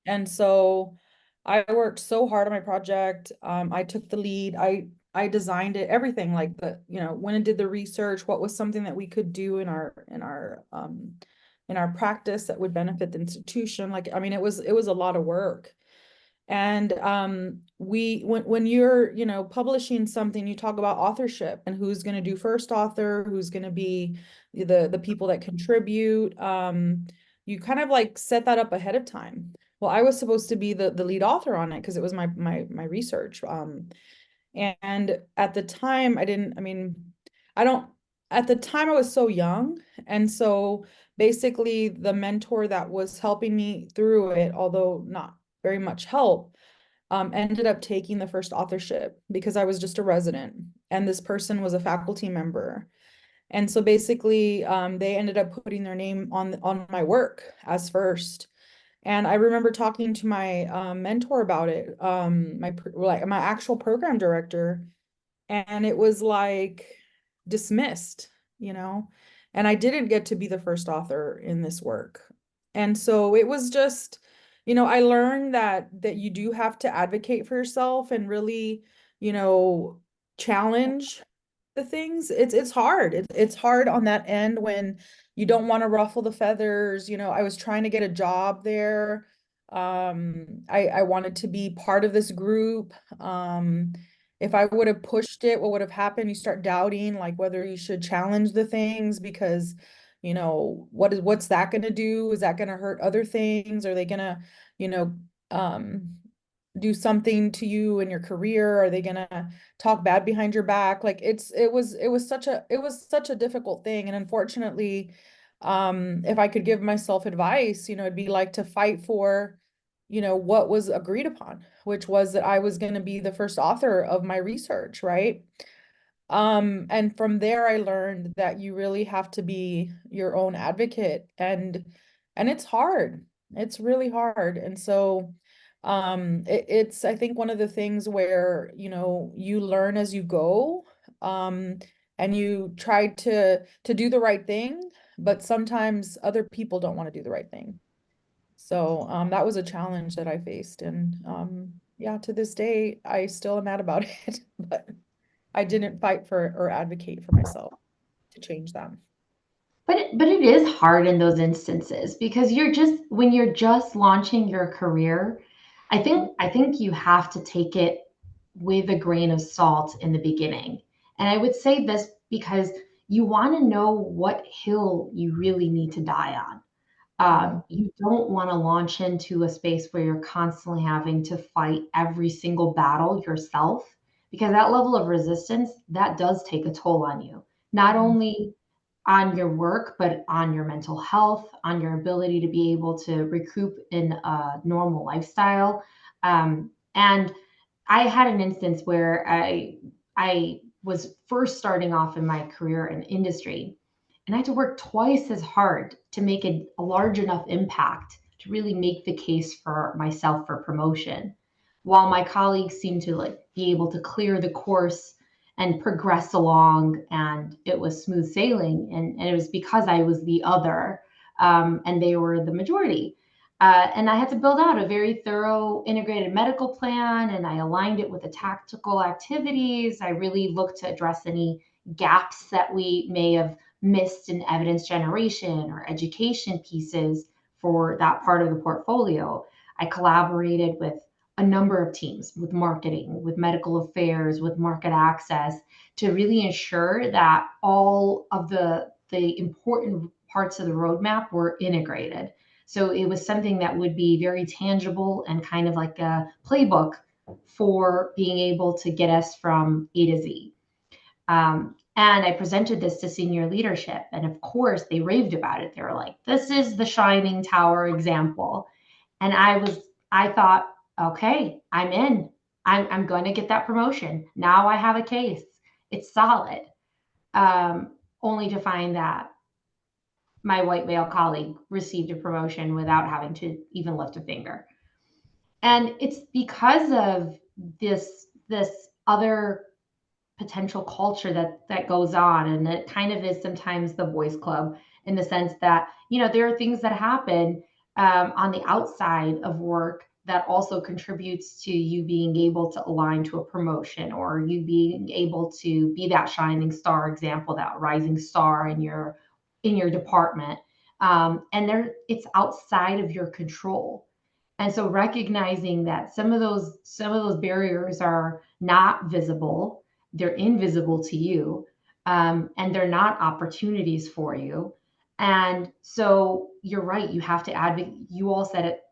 Speaker 7: And so I worked so hard on my project. I took the lead. I designed it, everything, like when I did the research, what was something that we could do in our practice that would benefit the institution. Like, I mean, it was a lot of work. And when you're, publishing something, you talk about authorship and who's going to do first author, who's going to be the people that contribute. You kind of like set that up ahead of time. Well, I was supposed to be the lead author on it because it was my research. And at the time at the time I was so young. And so basically the mentor that was helping me through it, although not very much help, ended up taking the first authorship because I was just a resident and this person was a faculty member. And so basically, they ended up putting their name on my work as first. And I remember talking to my mentor about it, my actual program director, and it was like dismissed, and I didn't get to be the first author in this work. And so it was just, I learned that you do have to advocate for yourself and really, challenge the things. It's hard. It's hard on that end when you don't want to ruffle the feathers. I was trying to get a job there. I wanted to be part of this group. If I would have pushed it, what would have happened? You start doubting like whether you should challenge the things because, what's that going to do? Is that going to hurt other things? Are they going to, do something to you in your career? Are they gonna talk bad behind your back? Like it was such a difficult thing. And unfortunately, if I could give myself advice, it'd be like to fight for, what was agreed upon, which was that I was gonna be the first author of my research, right? And from there I learned that you really have to be your own advocate, and it's hard. It's really hard. And so it's I think one of the things where you learn as you go, and you try to do the right thing, but sometimes other people don't want to do the right thing. So that was a challenge that I faced, and yeah, to this day I still am mad about it, but I didn't fight for or advocate for myself to change them.
Speaker 5: But it is hard in those instances because when you're just launching your career, I think you have to take it with a grain of salt in the beginning. And I would say this because you want to know what hill you really need to die on. You don't want to launch into a space where you're constantly having to fight every single battle yourself, because that level of resistance, that does take a toll on you, not only on your work, but on your mental health, on your ability to be able to recoup in a normal lifestyle. And I had an instance where I was first starting off in my career in industry, and I had to work twice as hard to make a large enough impact to really make the case for myself for promotion, while my colleagues seemed to like be able to clear the course and progress along, and it was smooth sailing. And it was because I was the other and they were the majority. And I had to build out a very thorough integrated medical plan, and I aligned it with the tactical activities. I really looked to address any gaps that we may have missed in evidence generation or education pieces for that part of the portfolio. I collaborated with a number of teams, with marketing, with medical affairs, with market access, to really ensure that all of the important parts of the roadmap were integrated. So it was something that would be very tangible and kind of like a playbook for being able to get us from A to Z. And I presented this to senior leadership, and of course they raved about it. They were like, "This is the shining tower example." And I thought, okay, I'm in. I'm going to get that promotion. Now I have a case. It's solid. Only to find that my white male colleague received a promotion without having to even lift a finger. And it's because of this other potential culture that goes on, and it kind of is sometimes the boys club, in the sense that, there are things that happen on the outside of work that also contributes to you being able to align to a promotion, or you being able to be that shining star example, that rising star in your department. And it's outside of your control. And so recognizing that some of those barriers are not visible, they're invisible to you, and they're not opportunities for you. And so you're right, you have to advocate. You all said it,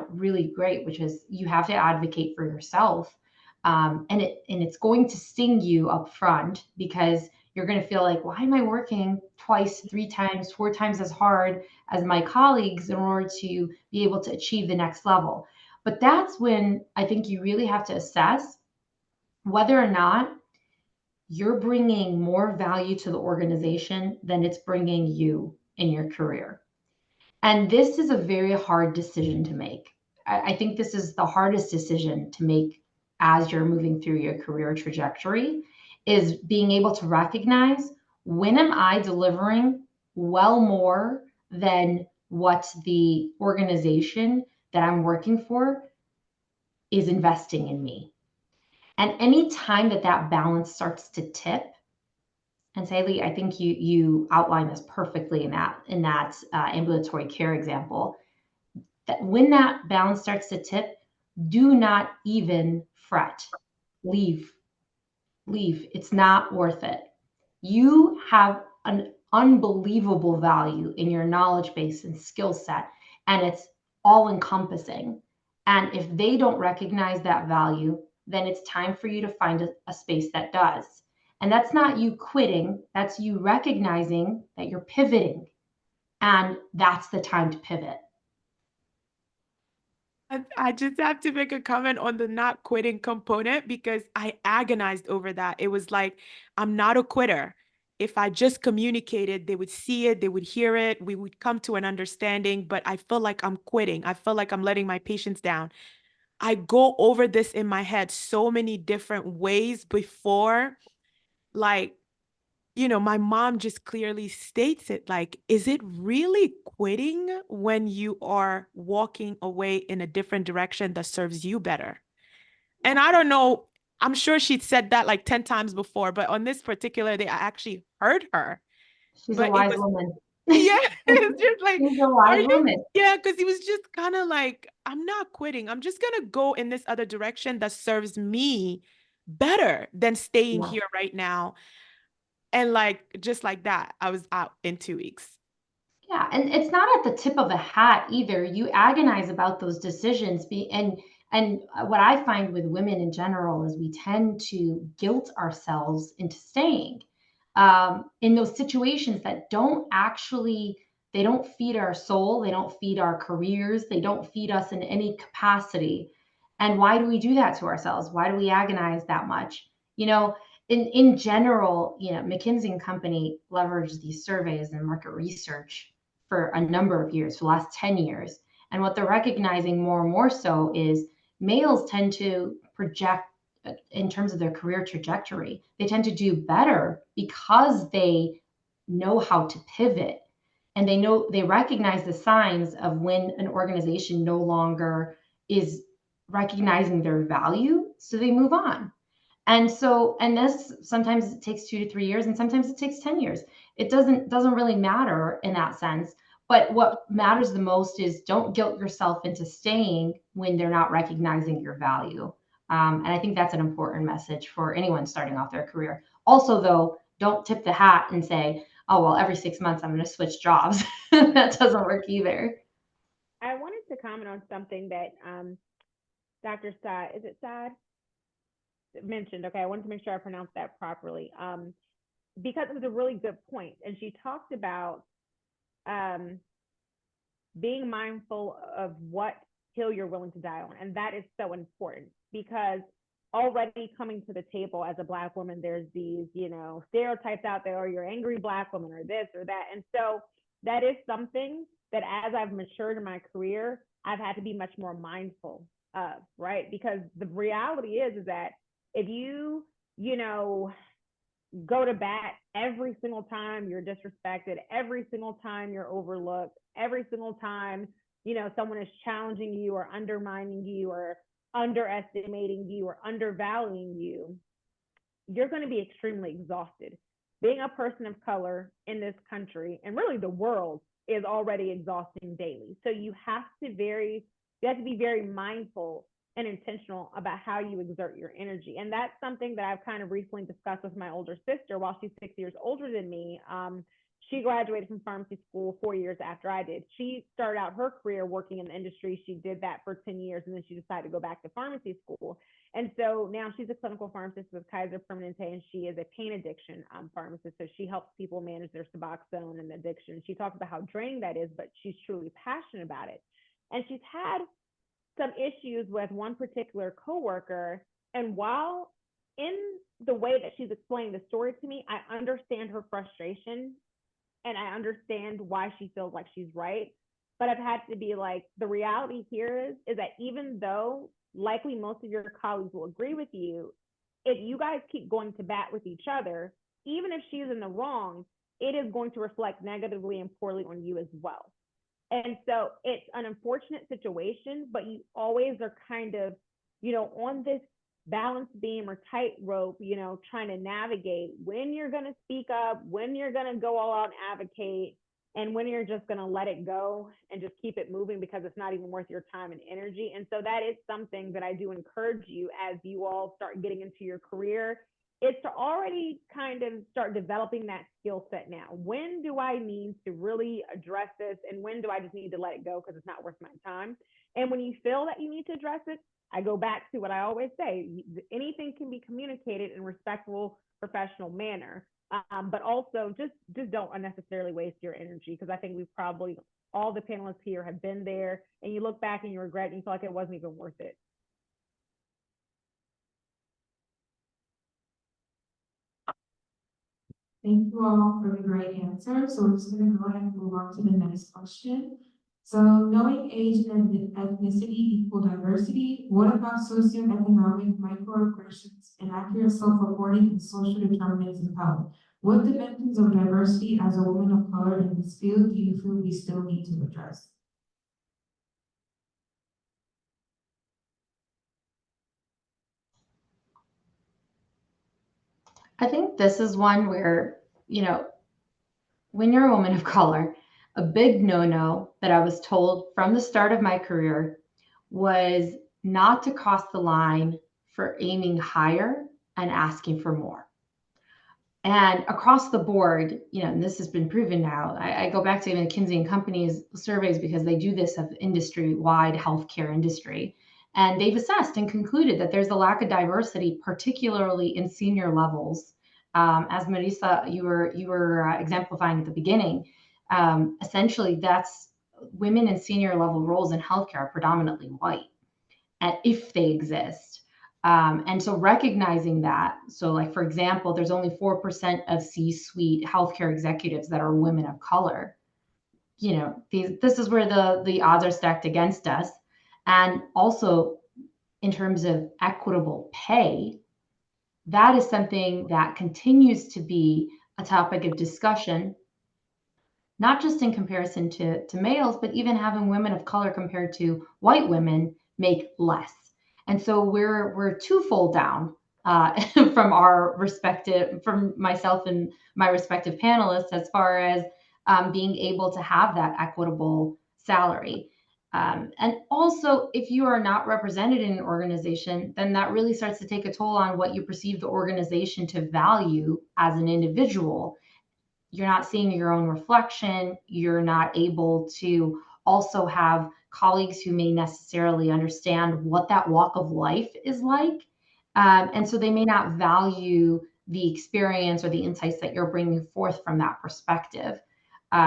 Speaker 5: really great, which is you have to advocate for yourself. And it's going to sting you up front, because you're going to feel like, why am I working twice, 3 times, 4 times as hard as my colleagues in order to be able to achieve the next level? But that's when I think you really have to assess whether or not you're bringing more value to the organization than it's bringing you in your career. And this is a very hard decision to make. I think this is the hardest decision to make as you're moving through your career trajectory, is being able to recognize, when am I delivering well more than what the organization that I'm working for is investing in me? And any time that balance starts to tip, and Saley, I think you outlined this perfectly in that ambulatory care example, that when that balance starts to tip, do not even fret. Leave. It's not worth it. You have an unbelievable value in your knowledge base and skill set, and it's all encompassing. And if they don't recognize that value, then it's time for you to find a space that does. And that's not you quitting, that's you recognizing that you're pivoting. And that's the time to pivot.
Speaker 4: I just have to make a comment on the not quitting component, because I agonized over that. It was like, I'm not a quitter. If I just communicated, they would see it, they would hear it, we would come to an understanding, but I feel like I'm quitting. I feel like I'm letting my patients down. I go over this in my head so many different ways before, like, my mom just clearly states it, like, is it really quitting when you are walking away in a different direction that serves you better? And I don't know, I'm sure she'd said that like 10 times before, but on this particular day, I actually heard her.
Speaker 5: She's a
Speaker 4: But it
Speaker 5: wise
Speaker 4: was,
Speaker 5: woman.
Speaker 4: yeah, it's just like,
Speaker 5: She's a
Speaker 4: are
Speaker 5: wise
Speaker 4: you?
Speaker 5: woman.
Speaker 4: Yeah, because he was just kind of like, I'm not quitting. I'm just gonna go in this other direction that serves me better than staying
Speaker 5: Yeah.
Speaker 4: here right now. And like, just like that, I was out in 2 weeks.
Speaker 5: Yeah, and it's not at the tip of a hat either. You agonize about those decisions, and what I find with women in general is we tend to guilt ourselves into staying in those situations that they don't feed our soul, they don't feed our careers, they don't feed us in any capacity. And why do we do that to ourselves? Why do we agonize that much? In general, McKinsey and Company leverage these surveys and market research for a number of years, for the last 10 years. And what they're recognizing more and more so is males tend to project in terms of their career trajectory. They tend to do better because they know how to pivot. and they recognize the signs of when an organization no longer is recognizing their value, so they move on. And this sometimes it takes 2 to 3 years, and sometimes it takes 10 years. It doesn't really matter in that sense. But what matters the most is don't guilt yourself into staying when they're not recognizing your value. And I think that's an important message for anyone starting off their career. Also, though, don't tip the hat and say, oh, well, every 6 months I'm going to switch jobs. That doesn't work either.
Speaker 6: I wanted to comment on something that Dr. Saad, is it Saad? Mentioned. Okay, I wanted to make sure I pronounced that properly. Because it was a really good point. And she talked about being mindful of what hill you're willing to die on. And that is so important, because already coming to the table as a Black woman, there's these, stereotypes out there, or you're angry Black woman, or this or that. And so that is something that as I've matured in my career, I've had to be much more mindful of, right? Because the reality is that if you, go to bat every single time you're disrespected, every single time you're overlooked, every single time, someone is challenging you or undermining you or underestimating you or undervaluing you, you're going to be extremely exhausted. Being a person of color in this country, and really the world, is already exhausting daily. So you have to be very mindful and intentional about how you exert your energy. And that's something that I've kind of recently discussed with my older sister. While she's 6 years older than me, she graduated from pharmacy school 4 years after I did. She started out her career working in the industry. She did that for 10 years, and then she decided to go back to pharmacy school. And so now she's a clinical pharmacist with Kaiser Permanente, and she is a pain addiction pharmacist. So she helps people manage their Suboxone and addiction. She talks about how draining that is, but she's truly passionate about it. And she's had some issues with one particular coworker. And while in the way that she's explaining the story to me, I understand her frustration and I understand why she feels like she's right. But I've had to be like, the reality here is that even though likely most of your colleagues will agree with you, if you guys keep going to bat with each other, even if she's in the wrong, it is going to reflect negatively and poorly on you as well. And so it's an unfortunate situation, but you always are kind of, on this balance beam or tightrope, trying to navigate when you're going to speak up, when you're going to go all out and advocate, and when you're just going to let it go and just keep it moving because it's not even worth your time and energy. And so that is something that I do encourage you as you all start getting into your career, is to already kind of start developing that skill set now. When do I need to really address this? And when do I just need to let it go because it's not worth my time? And when you feel that you need to address it, I go back to what I always say, anything can be communicated in a respectful, professional manner. But also just don't unnecessarily waste your energy, because I think we've probably, all the panelists here have been there, and you look back and you regret and you feel like it wasn't even worth it.
Speaker 8: Thank you all for the great answer. So we're just going to go ahead and move on to the next question. So knowing age and ethnicity equal diversity, what about socioeconomic microaggressions, inaccurate self-reporting, and social determinants of health? What dimensions of diversity as a woman of color in this field do you feel we still need to address?
Speaker 5: I think this is one where, when you're a woman of color, a big no-no that I was told from the start of my career was not to cross the line for aiming higher and asking for more. And across the board, and this has been proven now, I go back to even McKinsey and Company's surveys because they do this of industry-wide healthcare industry. And they've assessed and concluded that there's a lack of diversity, particularly in senior levels. As Marisa, you were exemplifying at the beginning, essentially that's women in senior level roles in healthcare are predominantly white, and if they exist. And so recognizing that, so like, for example, there's only 4% of C-suite healthcare executives that are women of color. This is where the odds are stacked against us. And also in terms of equitable pay, that is something that continues to be a topic of discussion. not just in comparison to males, but even having women of color compared to white women make less. And so we're twofold down from myself and my respective panelists as far as being able to have that equitable salary. And also, if you are not represented in an organization, then that really starts to take a toll on what you perceive the organization to value as an individual. You're not seeing your own reflection. You're not able to also have colleagues who may necessarily understand what that walk of life is like. And so they may not value the experience or the insights that you're bringing forth from that perspective.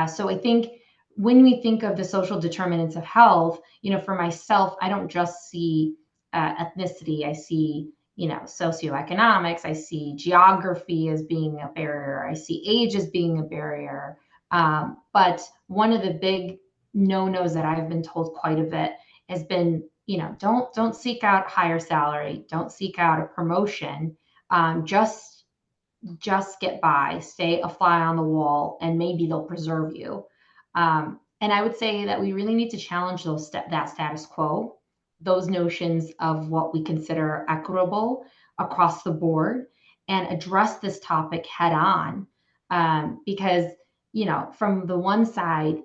Speaker 5: So I think when we think of the social determinants of health, for myself, I don't just see ethnicity. I see socioeconomics. I see geography as being a barrier. I see age as being a barrier. But one of the big no-nos that I've been told quite a bit has been, don't seek out higher salary. Don't seek out a promotion. Just get by, stay a fly on the wall, and maybe they'll preserve you. And I would say that we really need to challenge that status quo, those notions of what we consider equitable across the board, and address this topic head on. Because, from the one side,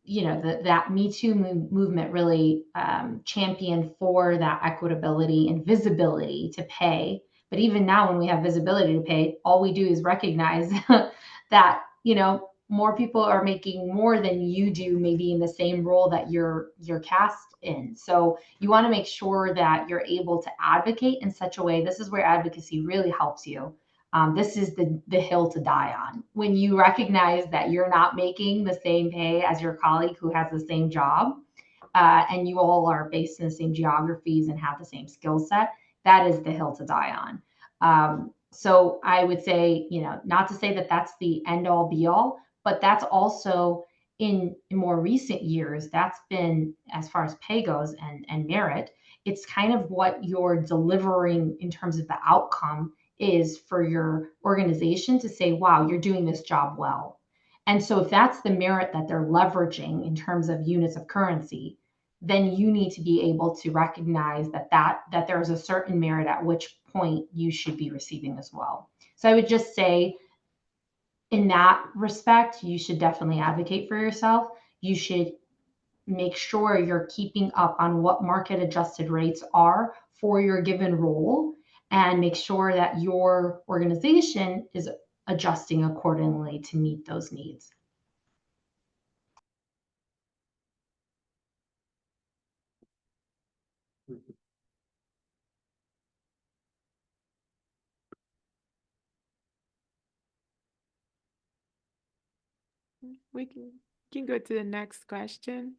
Speaker 5: that Me Too movement really championed for that equitability and visibility to pay. But even now, when we have visibility to pay, all we do is recognize that, more people are making more than you do, maybe in the same role that you're cast in. So you want to make sure that you're able to advocate in such a way. This is where advocacy really helps you. This is the hill to die on. When you recognize that you're not making the same pay as your colleague who has the same job, and you all are based in the same geographies and have the same skill set, that is the hill to die on. So I would say, not to say that that's the end all be all, but that's also in more recent years, that's been, as far as pay goes and merit, it's kind of what you're delivering in terms of the outcome is for your organization to say, wow, you're doing this job well. And so if that's the merit that they're leveraging in terms of units of currency, then you need to be able to recognize that there is a certain merit at which point you should be receiving as well. So I would just say, in that respect, you should definitely advocate for yourself. You should make sure you're keeping up on what market adjusted rates are for your given role, and make sure that your organization is adjusting accordingly to meet those needs.
Speaker 4: We can go to the next question.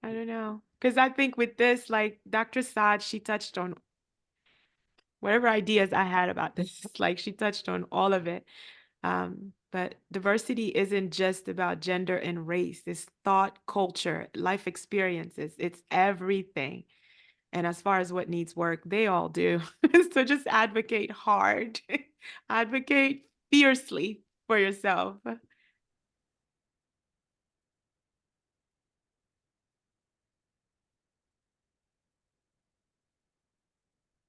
Speaker 4: I don't know, because I think with this, like Dr. Saad, she touched on whatever ideas I had about this. Like she touched on all of it. But diversity isn't just about gender and race. It's thought, culture, life experiences. It's everything. And as far as what needs work, they all do. So just advocate hard, advocate fiercely for yourself.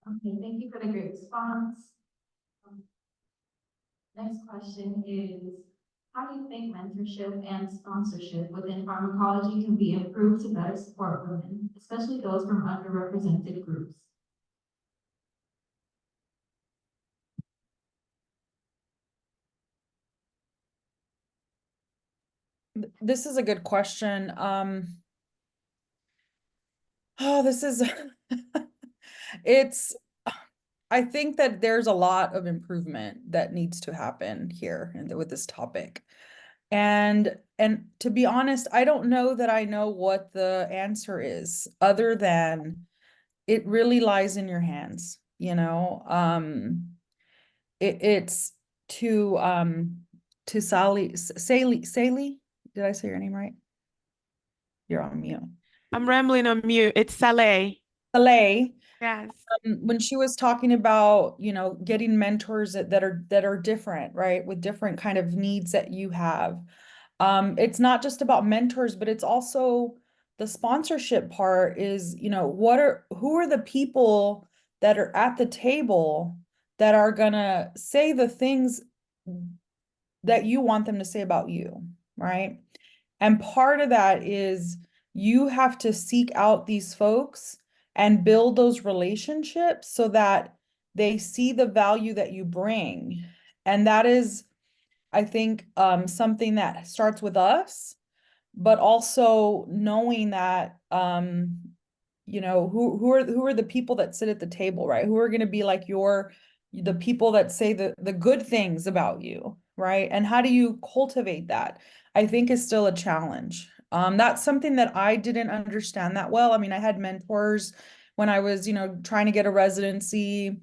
Speaker 8: Okay, thank you for the great response. Next question is, how do you think mentorship and sponsorship within pharmacology can be improved to better support women, especially those from underrepresented groups?
Speaker 7: This is a good question. This is I think that there's a lot of improvement that needs to happen here with this topic. And to be honest, I don't know that I know what the answer is, other than it really lies in your hands, it's to Sally, did I say your name right? You're on mute.
Speaker 4: I'm rambling on mute. It's Saleh.
Speaker 7: Saleh,
Speaker 4: Yes.
Speaker 7: When she was talking about, getting mentors that are different, right? With different kind of needs that you have. It's not just about mentors, but it's also the sponsorship part is, who are the people that are at the table that are gonna say the things that you want them to say about you, right? And part of that is you have to seek out these folks and build those relationships so that they see the value that you bring. And that is, I think, something that starts with us, but also knowing that, who are the people that sit at the table, right? Who are going to be like the people that say the good things about you, right? And how do you cultivate that? I think is still a challenge. That's something that I didn't understand that well. I mean, I had mentors when I was, trying to get a residency,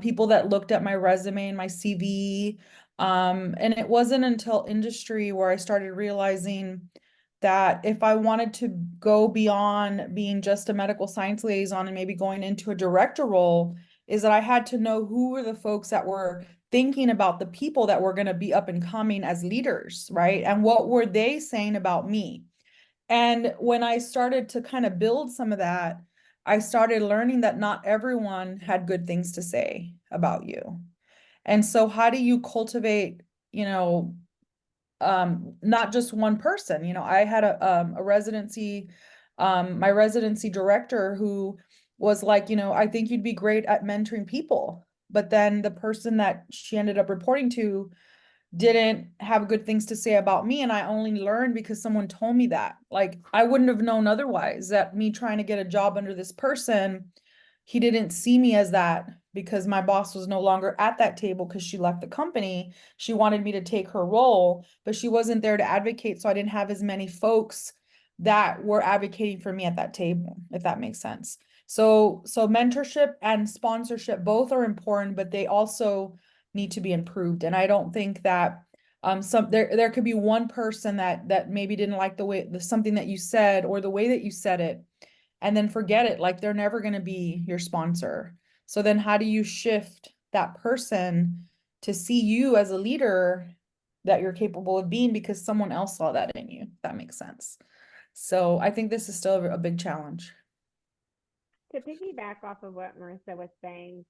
Speaker 7: people that looked at my resume and my CV. And it wasn't until industry where I started realizing that if I wanted to go beyond being just a medical science liaison and maybe going into a director role, is that I had to know who were the folks that were thinking about the people that were going to be up and coming as leaders, right? And what were they saying about me? And when I started to kind of build some of that, I started learning that not everyone had good things to say about you. And so how do you cultivate, not just one person? I had a residency, my residency director who was like, I think you'd be great at mentoring people. But then the person that she ended up reporting to didn't have good things to say about me, and I only learned because someone told me that. Like, I wouldn't have known otherwise that me trying to get a job under this person, he didn't see me as that because my boss was no longer at that table because she left the company. She wanted me to take her role, but she wasn't there to advocate, so I didn't have as many folks that were advocating for me at that table, if that makes sense. So mentorship and sponsorship both are important, but they also need to be improved. And I don't think that there could be one person that maybe didn't like something that you said or the way that you said it, and then forget it. Like, they're never going to be your sponsor. So then how do you shift that person to see you as a leader that you're capable of being because someone else saw that in you? If that makes sense. So I think this is still a big challenge.
Speaker 6: To piggyback off of what Marissa was saying,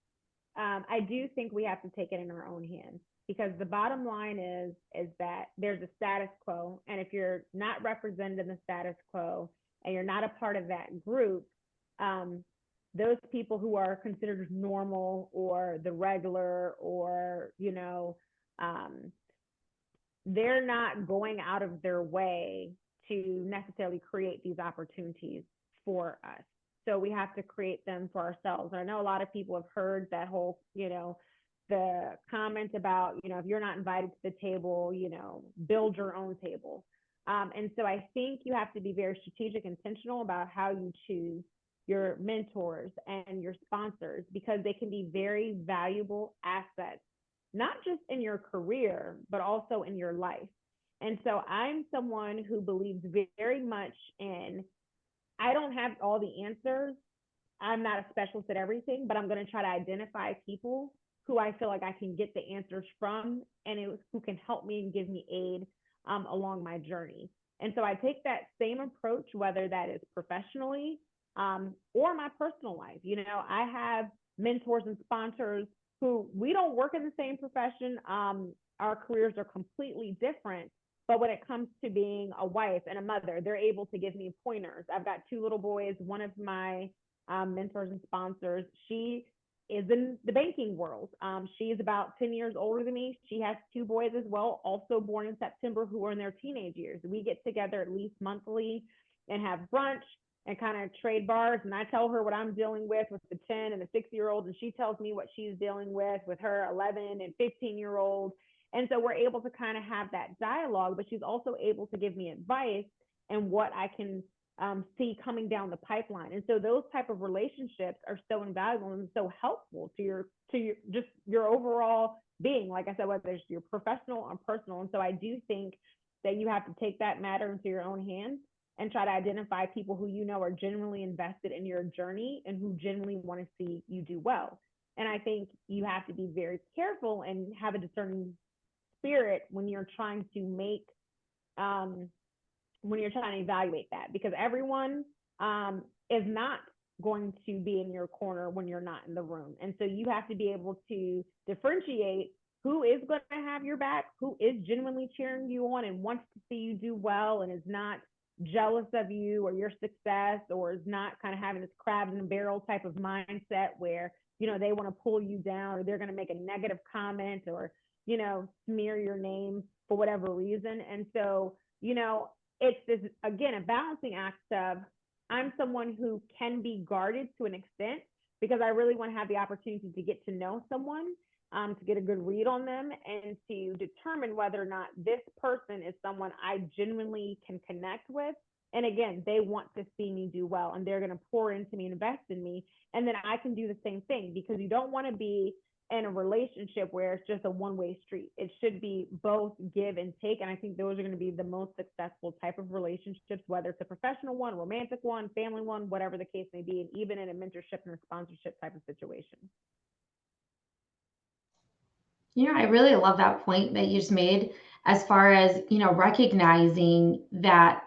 Speaker 6: I do think we have to take it in our own hands, because the bottom line is that there's a status quo, and if you're not represented in the status quo and you're not a part of that group, those people who are considered normal or the regular, or they're not going out of their way to necessarily create these opportunities for us. So we have to create them for ourselves. And I know a lot of people have heard that whole, the comment about, if you're not invited to the table, build your own table. And so I think you have to be very strategic, intentional about how you choose your mentors and your sponsors, because they can be very valuable assets, not just in your career, but also in your life. And so I'm someone who believes very much in, I don't have all the answers. I'm not a specialist at everything, but I'm going to try to identify people who I feel like I can get the answers from, and who can help me and give me aid along my journey. And so I take that same approach, whether that is professionally or my personal life. I have mentors and sponsors who we don't work in the same profession. Our careers are completely different. But when it comes to being a wife and a mother, they're able to give me pointers. I've got 2 little boys. One of my mentors and sponsors, she is in the banking world. She is about 10 years older than me. She has 2 boys as well, also born in September, who are in their teenage years. We get together at least monthly and have brunch and kind of trade bars. And I tell her what I'm dealing with the 10 and the 6-year-old, and she tells me what she's dealing with her 11 and 15-year-old. And so we're able to kind of have that dialogue, but she's also able to give me advice and what I can see coming down the pipeline. And so those type of relationships are so invaluable and so helpful to your overall being. Like I said, whether it's your professional or personal. And so I do think that you have to take that matter into your own hands and try to identify people who you know are genuinely invested in your journey and who genuinely want to see you do well. And I think you have to be very careful and have a discerning spirit when you're trying to make when you're trying to evaluate that, because everyone is not going to be in your corner when you're not in the room. And so you have to be able to differentiate who is going to have your back, who is genuinely cheering you on and wants to see you do well and is not jealous of you or your success, or is not kind of having this crab in the barrel type of mindset where, you know, they want to pull you down, or they're going to make a negative comment, or, you know, smear your name for whatever reason. And so, you know, it's this, again, a balancing act of, I'm someone who can be guarded to an extent because I really want to have the opportunity to get to know someone, to get a good read on them, and to determine whether or not this person is someone I genuinely can connect with. And again, they want to see me do well, and they're going to pour into me and invest in me. And then I can do the same thing, because you don't want to be in a relationship where it's just a one-way street. It should be both give and take. And I think those are going to be the most successful type of relationships, whether it's a professional one, a romantic one, family one, whatever the case may be, and even in a mentorship and a sponsorship type of situation.
Speaker 5: You know, I really love that point that you just made as far as, you know, recognizing that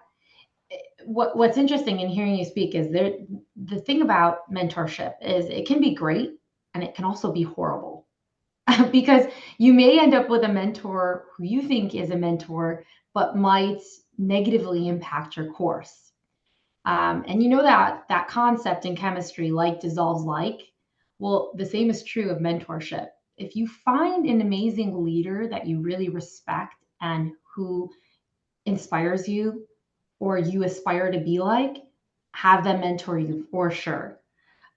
Speaker 5: what's interesting in hearing you speak is the thing about mentorship is it can be great and it can also be horrible. Because you may end up with a mentor who you think is a mentor, but might negatively impact your course. And you know that concept in chemistry, like dissolves like. Well, the same is true of mentorship. If you find an amazing leader that you really respect and who inspires you, or you aspire to be like, have them mentor you for sure.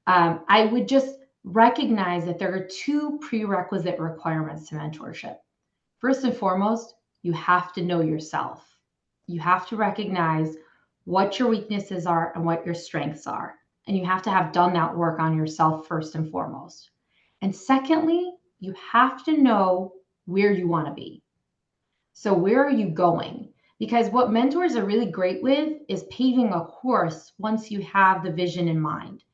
Speaker 5: I would just recognize that there are two prerequisite requirements to mentorship. First and foremost, you have to know yourself. You have to recognize what your weaknesses are and what your strengths are. And you have to have done that work on yourself first and foremost. And secondly, you have to know where you want to be. So where are you going? Because what mentors are really great with is paving a course once you have the vision in mind.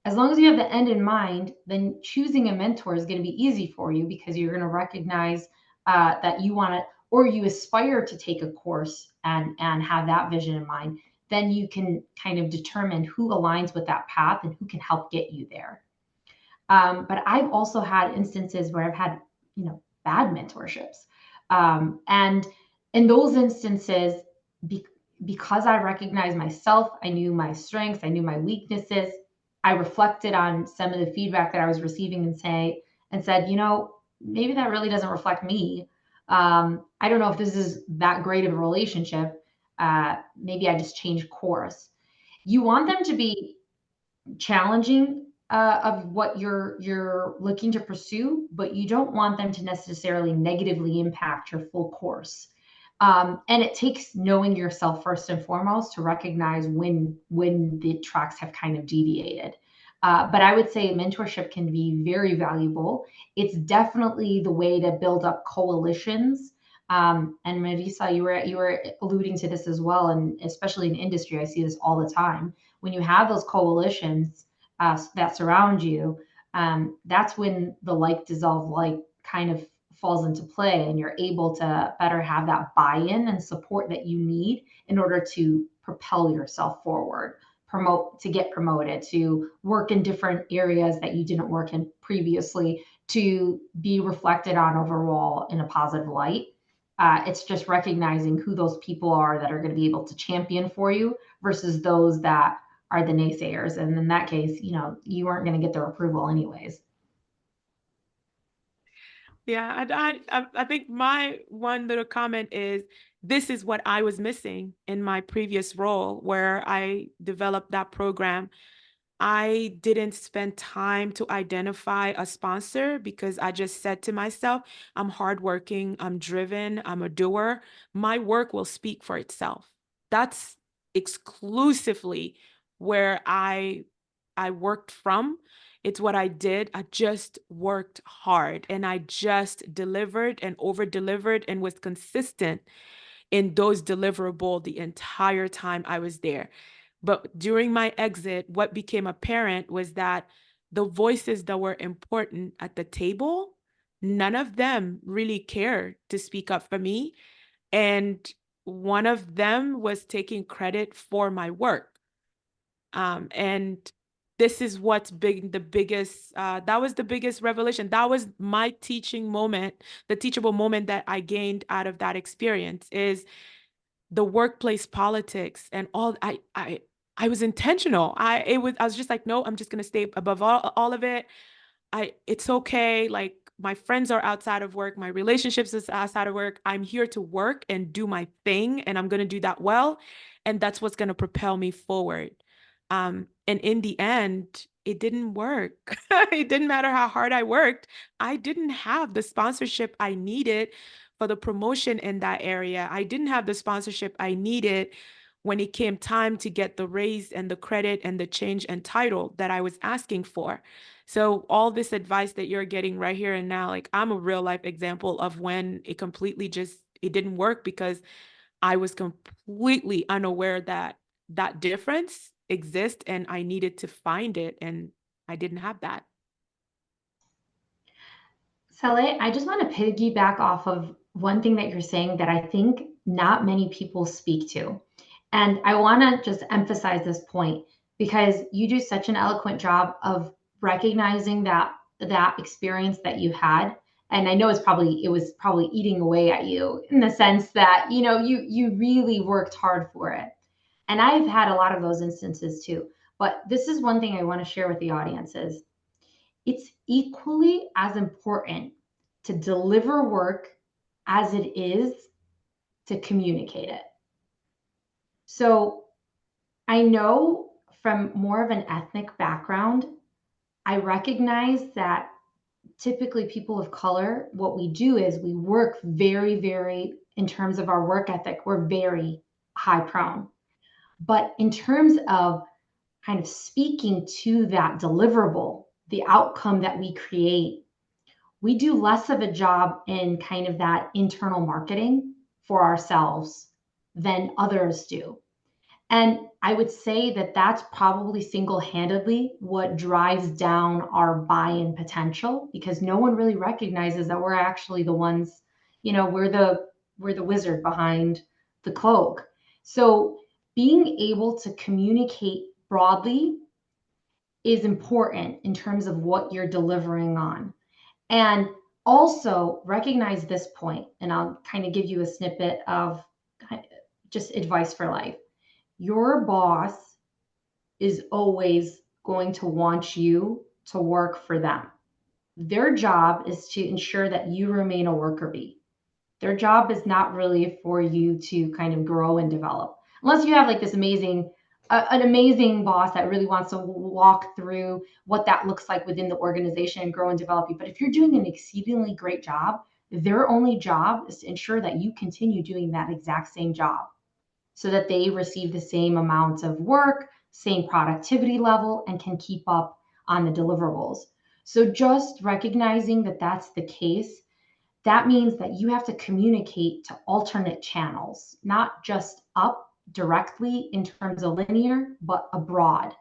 Speaker 5: As long as you have the end in mind, then choosing a mentor is going to be easy for you, because you're going to recognize that you want to, or you aspire to take a course and have that vision in mind. Then you can kind of determine who aligns with that path and who can help get you there. But I've also had instances where I've had, you know, bad mentorships. And in those instances, because I recognized myself, I knew my strengths, I knew my weaknesses, I reflected on some of the feedback that I was receiving and said, you know, maybe that really doesn't reflect me. I don't know if this is that great of a relationship. Maybe I just change course. You want them to be challenging of what you're looking to pursue, but you don't want them to necessarily negatively impact your full course. And it takes knowing yourself first and foremost to recognize when the tracks have kind of deviated. But I would say mentorship can be very valuable. It's definitely the way to build up coalitions. And Marisa, you were alluding to this as well, and especially in industry, I see this all the time. When you have those coalitions that surround you, that's when the like dissolve like kind of falls into play, and you're able to better have that buy-in and support that you need in order to propel yourself forward, to get promoted, to work in different areas that you didn't work in previously, to be reflected on overall in a positive light. It's just recognizing who those people are that are going to be able to champion for you versus those that are the naysayers. And in that case, you know, you aren't going to get their approval anyways.
Speaker 4: Yeah, I think my one little comment is, this is what I was missing in my previous role where I developed that program. I didn't spend time to identify a sponsor because I just said to myself, I'm hardworking, I'm driven, I'm a doer. My work will speak for itself. That's exclusively where I worked from. It's what I did. I just worked hard and I just delivered and over-delivered and was consistent. in those deliverables the entire time I was there. But during my exit, what became apparent was that the voices that were important at the table, none of them really cared to speak up for me. And one of them was taking credit for my work. And this is what's big, the biggest, that was the biggest revelation. That was my teaching moment, the teachable moment that I gained out of that experience is the workplace politics and all. I was intentional. I was just like, no, I'm just gonna stay above all of it. It's okay. Like my friends are outside of work, my relationships is outside of work. I'm here to work and do my thing, and I'm gonna do that well, and that's what's gonna propel me forward. And in the end, it didn't work. It didn't matter how hard I worked. I didn't have the sponsorship I needed for the promotion in that area. I didn't have the sponsorship I needed when it came time to get the raise and the credit and the change and title that I was asking for. So all this advice that you're getting right here and now, like I'm a real life example of when it completely just, it didn't work because I was completely unaware that that difference exists and I needed to find it, and I didn't have that.
Speaker 5: Saleh, I just want to piggyback off of one thing that you're saying that I think not many people speak to. And I want to just emphasize this point because you do such an eloquent job of recognizing that experience that you had. And I know it was probably eating away at you in the sense that, you really worked hard for it. And I've had a lot of those instances too. But this is one thing I want to share with the audience is it's equally as important to deliver work as it is to communicate it. So I know from more of an ethnic background, I recognize that typically people of color, what we do is we work very, very, in terms of our work ethic, we're very high prone. But in terms of kind of speaking to that deliverable, the outcome that we create, we do less of a job in kind of that internal marketing for ourselves than others do. And I would say that that's probably single-handedly what drives down our buy-in potential because no one really recognizes that we're actually the ones, we're the wizard behind the cloak. So being able to communicate broadly is important in terms of what you're delivering on. And also recognize this point, and I'll kind of give you a snippet of just advice for life. Your boss is always going to want you to work for them. Their job is to ensure that you remain a worker bee. Their job is not really for you to kind of grow and develop. Unless you have like this an amazing boss that really wants to walk through what that looks like within the organization and grow and develop you. But if you're doing an exceedingly great job, their only job is to ensure that you continue doing that exact same job so that they receive the same amounts of work, same productivity level, and can keep up on the deliverables. So just recognizing that that's the case, that means that you have to communicate to alternate channels, not just up directly in terms of linear, but abroad.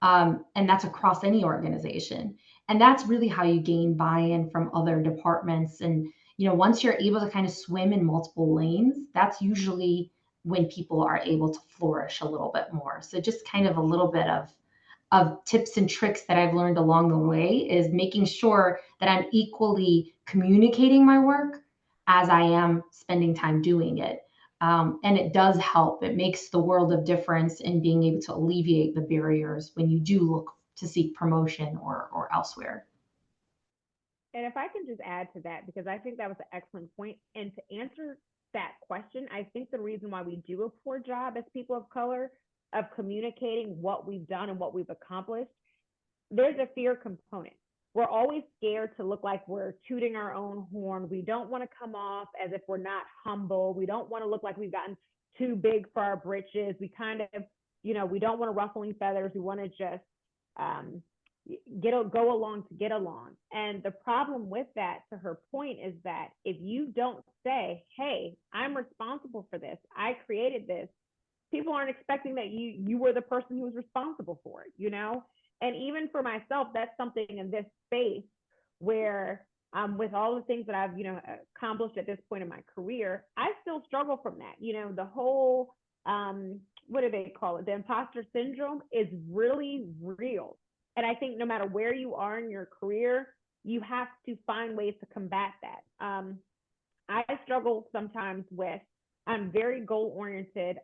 Speaker 5: And that's across any organization. And that's really how you gain buy-in from other departments. And, once you're able to kind of swim in multiple lanes, that's usually when people are able to flourish a little bit more. So just kind of a little bit of tips and tricks that I've learned along the way is making sure that I'm equally communicating my work as I am spending time doing it. And it does help. It makes the world of difference in being able to alleviate the barriers when you do look to seek promotion or elsewhere.
Speaker 6: And if I can just add to that, because I think that was an excellent point. And to answer that question, I think the reason why we do a poor job as people of color of communicating what we've done and what we've accomplished, there's a fear component. We're always scared to look like we're tooting our own horn. We don't want to come off as if we're not humble. We don't want to look like we've gotten too big for our britches. We kind of, we don't want to ruffle any feathers. We want to just, go along to get along. And the problem with that, to her point, is that if you don't say, hey, I'm responsible for this, I created this, people aren't expecting that you were the person who was responsible for it, you know? And even for myself, that's something in this space where with all the things that I've, accomplished at this point in my career, I still struggle from that. The whole, what do they call it? The imposter syndrome is really real. And I think no matter where you are in your career, you have to find ways to combat that. I struggle sometimes with, I'm very goal oriented.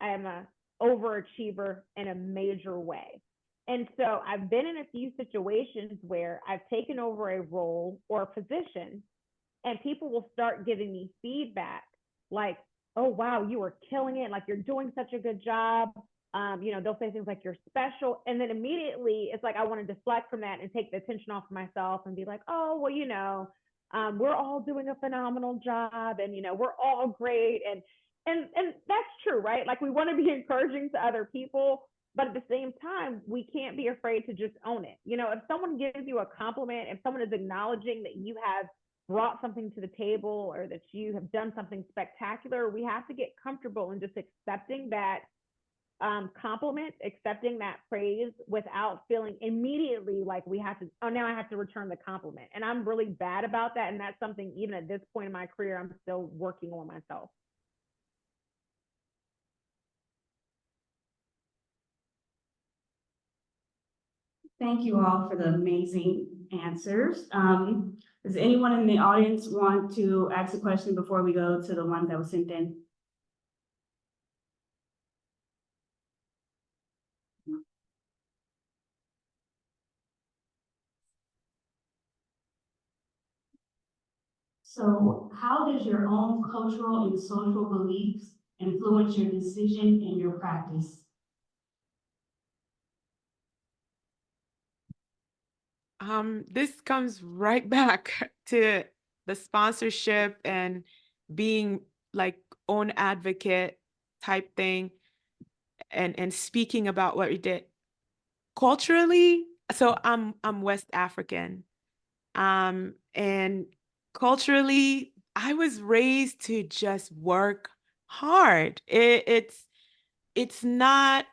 Speaker 6: I am a overachiever in a major way. And so I've been in a few situations where I've taken over a role or a position, and people will start giving me feedback like, oh, wow, you are killing it. Like, you're doing such a good job. They'll say things like, you're special. And then immediately it's like, I want to deflect from that and take the attention off of myself and be like, oh, well, we're all doing a phenomenal job, and, we're all great. And that's true, right? Like, we want to be encouraging to other people, but at the same time, we can't be afraid to just own it. If someone gives you a compliment, if someone is acknowledging that you have brought something to the table or that you have done something spectacular, we have to get comfortable in just accepting that compliment, accepting that praise without feeling immediately like we have to, oh, now I have to return the compliment. And I'm really bad about that. And that's something, even at this point in my career, I'm still working on myself.
Speaker 1: Thank you all for the amazing answers. Does anyone in the audience want to ask a question before we go to the one that was sent in? So how does your own cultural and social beliefs influence your decision and your practice?
Speaker 4: This comes right back to the sponsorship and being like own advocate type thing, and speaking about what we did culturally. So I'm West African. And culturally, I was raised to just work hard. It's not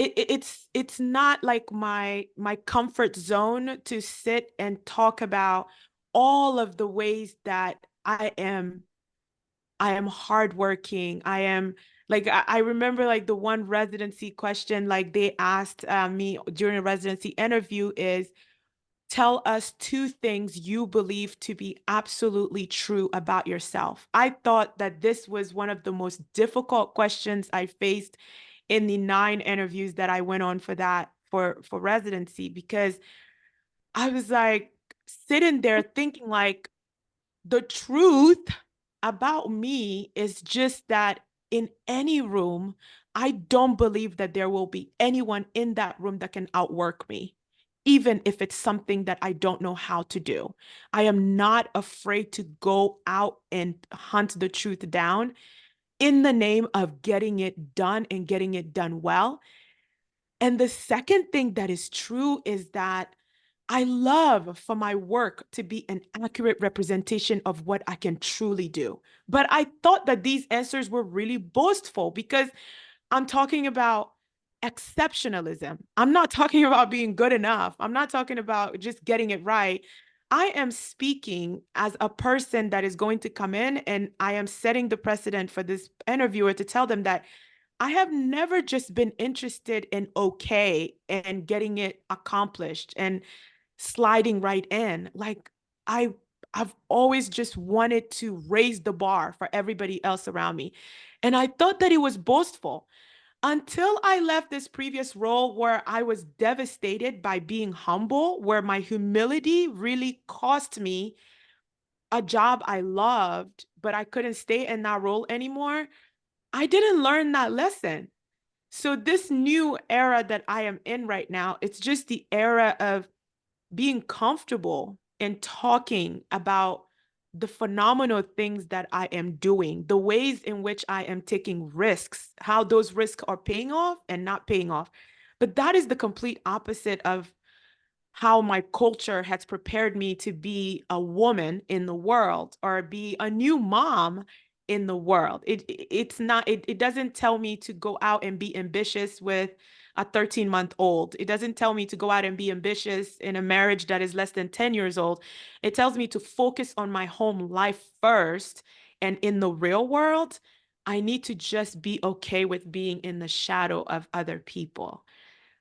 Speaker 4: it's not like my comfort zone to sit and talk about all of the ways that I am hardworking. I am like, I remember like the one residency question like they asked me during a residency interview is, tell us 2 things you believe to be absolutely true about yourself. I thought that this was one of the most difficult questions I faced in the 9 interviews that I went on for that for residency, because I was like sitting there thinking like, the truth about me is just that in any room, I don't believe that there will be anyone in that room that can outwork me, even if it's something that I don't know how to do. I am not afraid to go out and hunt the truth down in the name of getting it done and getting it done well. And the second thing that is true is that I love for my work to be an accurate representation of what I can truly do. But I thought that these answers were really boastful because I'm talking about exceptionalism. I'm not talking about being good enough. I'm not talking about just getting it right. I am speaking as a person that is going to come in, and I am setting the precedent for this interviewer to tell them that I have never just been interested in okay and getting it accomplished and sliding right in. Like I've always just wanted to raise the bar for everybody else around me. And I thought that it was boastful until I left this previous role where I was devastated by being humble, where my humility really cost me a job I loved, but I couldn't stay in that role anymore. I didn't learn that lesson. So this new era that I am in right now, it's just the era of being comfortable in talking about the phenomenal things that I am doing, the ways in which I am taking risks, how those risks are paying off and not paying off. But that is the complete opposite of how my culture has prepared me to be a woman in the world or be a new mom in the world. It doesn't tell me to go out and be ambitious with a 13-month-old. It doesn't tell me to go out and be ambitious in a marriage that is less than 10 years old. It tells me to focus on my home life first. And in the real world, I need to just be okay with being in the shadow of other people.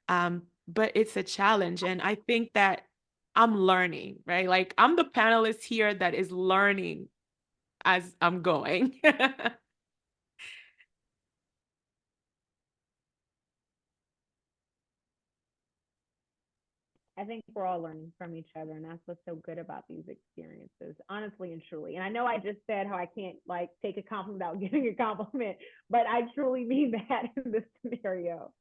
Speaker 4: But it's a challenge. And I think that I'm learning, right? Like I'm the panelist here that is learning as I'm going.
Speaker 6: I think we're all learning from each other, and that's what's so good about these experiences, honestly and truly. And I know I just said how I can't like take a compliment without giving a compliment, but I truly mean that in this scenario.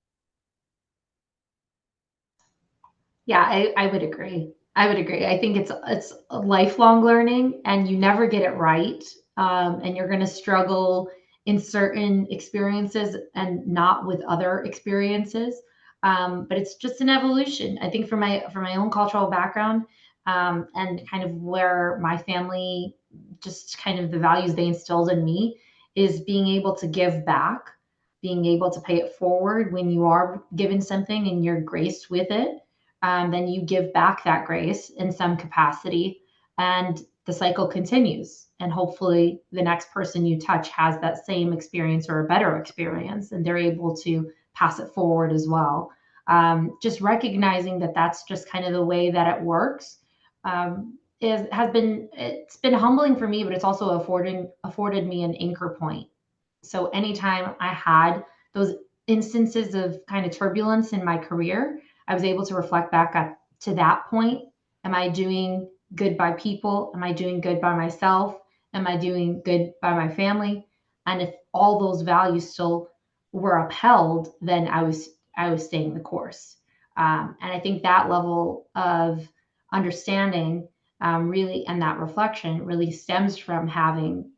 Speaker 5: Yeah, I would agree. I would agree. I think it's a lifelong learning, and you never get it right. And you're going to struggle in certain experiences and not with other experiences. But it's just an evolution. I think for my own cultural background, and kind of where my family, just kind of the values they instilled in me, is being able to give back, being able to pay it forward when you are given something and you're graced with it. Then you give back that grace in some capacity, and the cycle continues. And hopefully, the next person you touch has that same experience or a better experience, and they're able to pass it forward as well. Just recognizing that that's just kind of the way that it works, it's been humbling for me, but it's also afforded me an anchor point. So anytime I had those instances of kind of turbulence in my career, I was able to reflect back to that point. Am I doing good by people? Am I doing good by myself? Am I doing good by my family? And if all those values still were upheld, then I was staying the course. And I think that level of understanding, really, and that reflection really stems from having,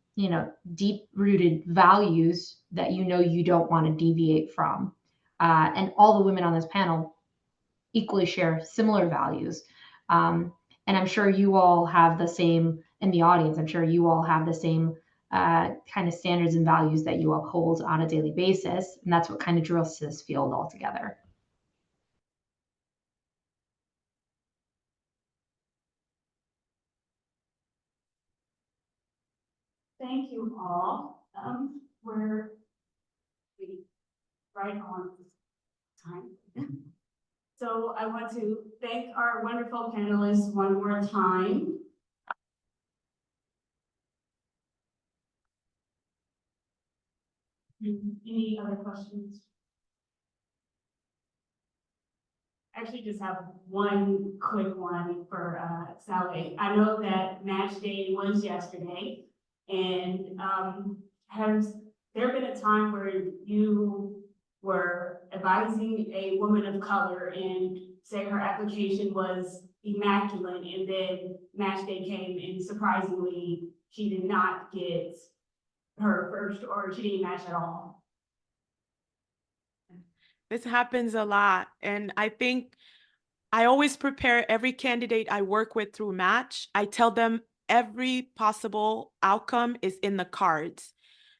Speaker 5: deep rooted values that you don't want to deviate from. And all the women on this panel equally share similar values. And I'm sure you all have the same in the audience. I'm sure you all have the same kind of standards and values that you uphold on a daily basis. And that's what kind of drew us to this field altogether.
Speaker 1: Thank you all. We're right on time. So I want to thank our wonderful panelists one more time. Any other questions? Actually just have one quick one for Sally. I know that match day was yesterday, and has there been a time where you were advising a woman of color and say her application was immaculate, and then match day came and surprisingly she did not get her first, or she didn't match at all?
Speaker 4: This happens a lot. And I think I always prepare every candidate I work with through match. I tell them every possible outcome is in the cards.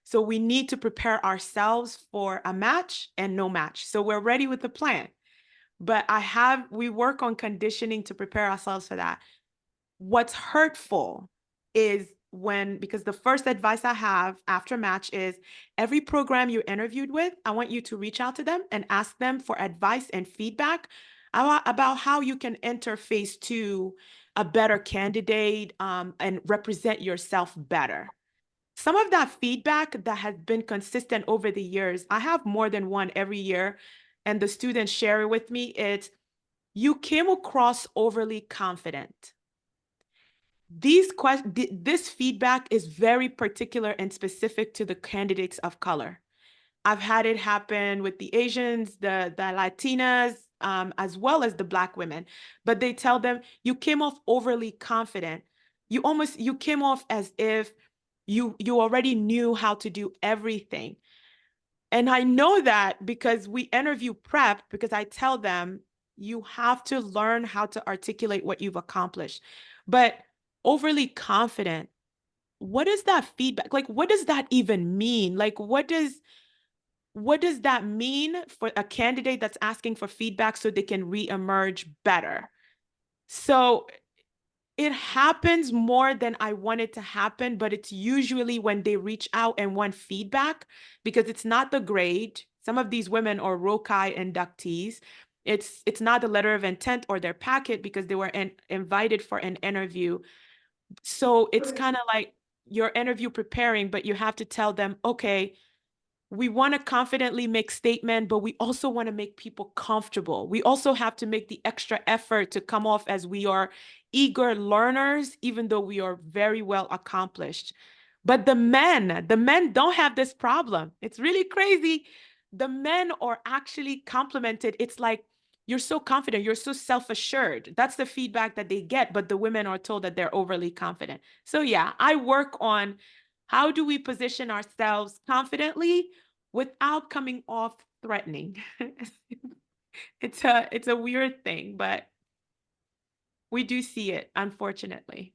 Speaker 4: So we need to prepare ourselves for a match and no match. So we're ready with the plan. But we work on conditioning to prepare ourselves for that. What's hurtful is because the first advice I have after match is every program you interviewed with, I want you to reach out to them and ask them for advice and feedback about how you can interface to a better candidate, and represent yourself better. Some of that feedback that has been consistent over the years, I have more than one every year, and the students share it with me. It's, you came across overly confident. This feedback is very particular and specific to the candidates of color. I've had it happen with the Asians, the Latinas, as well as the Black women. But they tell them, you came off overly confident. You came off as if you already knew how to do everything. And I know that because we interview prep, because I tell them, you have to learn how to articulate what you've accomplished. But overly confident, what is that feedback? Like, what does that even mean? Like, what does that mean for a candidate that's asking for feedback so they can reemerge better? So it happens more than I want it to happen, but it's usually when they reach out and want feedback, because it's not the grade. Some of these women are ROCI inductees. It's not the letter of intent or their packet because they were invited for an interview. So it's kind of like you're interview preparing, but you have to tell them, okay, we want to confidently make statement, but we also want to make people comfortable. We also have to make the extra effort to come off as we are eager learners, even though we are very well accomplished. But the men don't have this problem. It's really crazy. The men are actually complimented. It's like, you're so confident, you're so self-assured. That's the feedback that they get, but the women are told that they're overly confident. So yeah, I work on how do we position ourselves confidently without coming off threatening. It's a weird thing, but we do see it, unfortunately.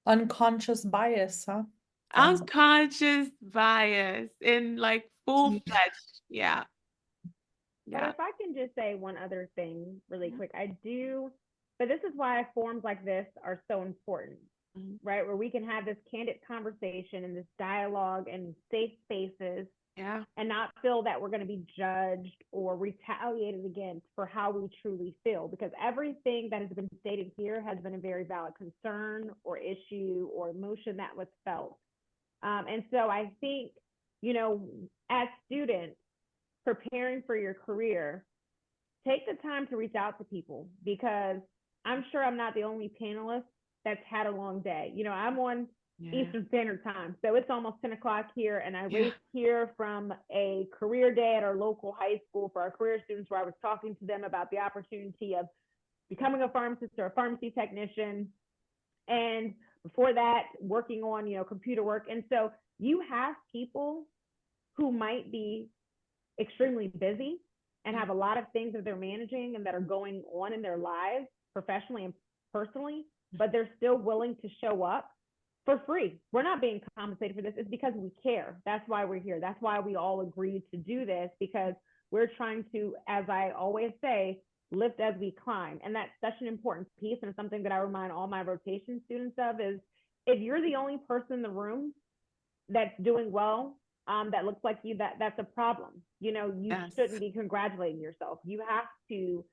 Speaker 7: Unconscious bias, huh?
Speaker 4: Unconscious bias in like full-fledged. Yeah.
Speaker 6: But
Speaker 4: Yeah.
Speaker 6: if I can just say one other thing really quick, but this is why forums like this are so important, right? Where we can have this candid conversation and this dialogue and safe spaces,
Speaker 4: Yeah.
Speaker 6: and not feel that we're going to be judged or retaliated against for how we truly feel, because everything that has been stated here has been a very valid concern or issue or emotion that was felt. And so I think, as students preparing for your career, take the time to reach out to people, because I'm sure I'm not the only panelist that's had a long day. I'm on Eastern Standard Time, so it's almost 10 o'clock here, and I raced here from a career day at our local high school for our career students, where I was talking to them about the opportunity of becoming a pharmacist or a pharmacy technician, and before that, working on computer work. And so you have people who might be extremely busy and have a lot of things that they're managing and that are going on in their lives professionally and personally, but they're still willing to show up for free. We're not being compensated for this. It's because we care. That's why we're here. That's why we all agreed to do this, because we're trying to, as I always say, lift as we climb. And that's such an important piece, and something that I remind all my rotation students of is, if you're the only person in the room that's doing well, that looks like you, that's a problem. You shouldn't be congratulating yourself. You have to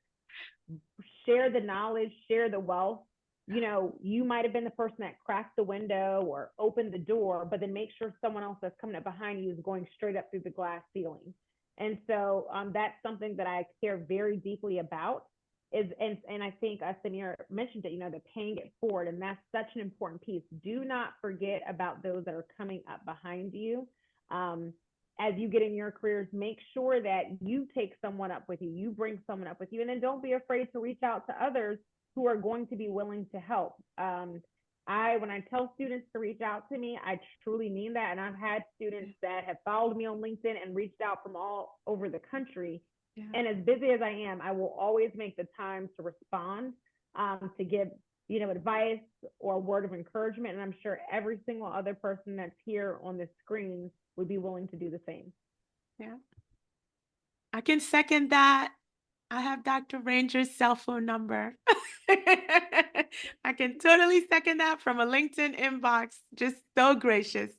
Speaker 6: share the knowledge, share the wealth. You might have been the person that cracked the window or opened the door, but then make sure someone else that's coming up behind you is going straight up through the glass ceiling. And so that's something that I care very deeply about. And I think Samir mentioned it, the paying it forward, and that's such an important piece. Do not forget about those that are coming up behind you. As you get in your careers, make sure that you take someone up with you, you bring someone up with you, and then don't be afraid to reach out to others who are going to be willing to help. When I tell students to reach out to me, I truly mean that. And I've had students that have followed me on LinkedIn and reached out from all over the country. Yeah. And as busy as I am, I will always make the time to respond, to give, advice or a word of encouragement. And I'm sure every single other person that's here on the screen would be willing to do the same.
Speaker 4: Yeah. I can second that. I have Dr. Ranger's cell phone number. I can totally second that from a LinkedIn inbox. Just so gracious.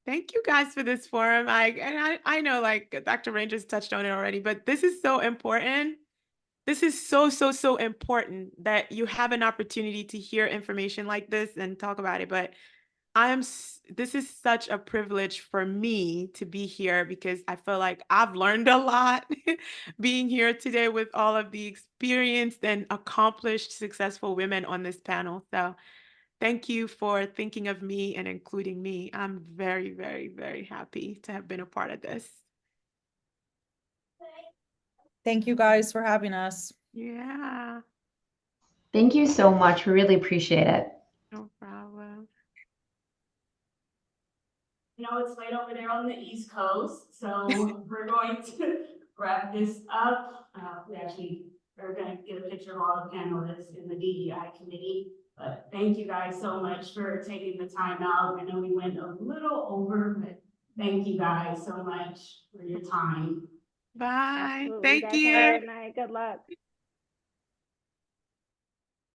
Speaker 4: Thank you guys for this forum. I know like Dr. Rangers touched on it already, but this is so important. This is so, so, so important that you have an opportunity to hear information like this and talk about it. But this is such a privilege for me to be here, because I feel like I've learned a lot being here today with all of the experienced and accomplished, successful women on this panel. So thank you for thinking of me and including me. I'm very, very, very happy to have been a part of this.
Speaker 7: Thank you guys for having us.
Speaker 4: Yeah,
Speaker 5: Thank you so much. We really appreciate it.
Speaker 4: no problem.
Speaker 1: You know, it's late over there on the East Coast, so we're going to wrap this up. We actually are gonna get a picture of all the panelists in the DEI committee. But thank you guys so much for taking the time out. I know we went a little over, but thank you guys so much for your time.
Speaker 4: Bye.
Speaker 6: Absolutely.
Speaker 4: Thank
Speaker 6: Guys, have a
Speaker 4: you.
Speaker 6: good night. Good luck.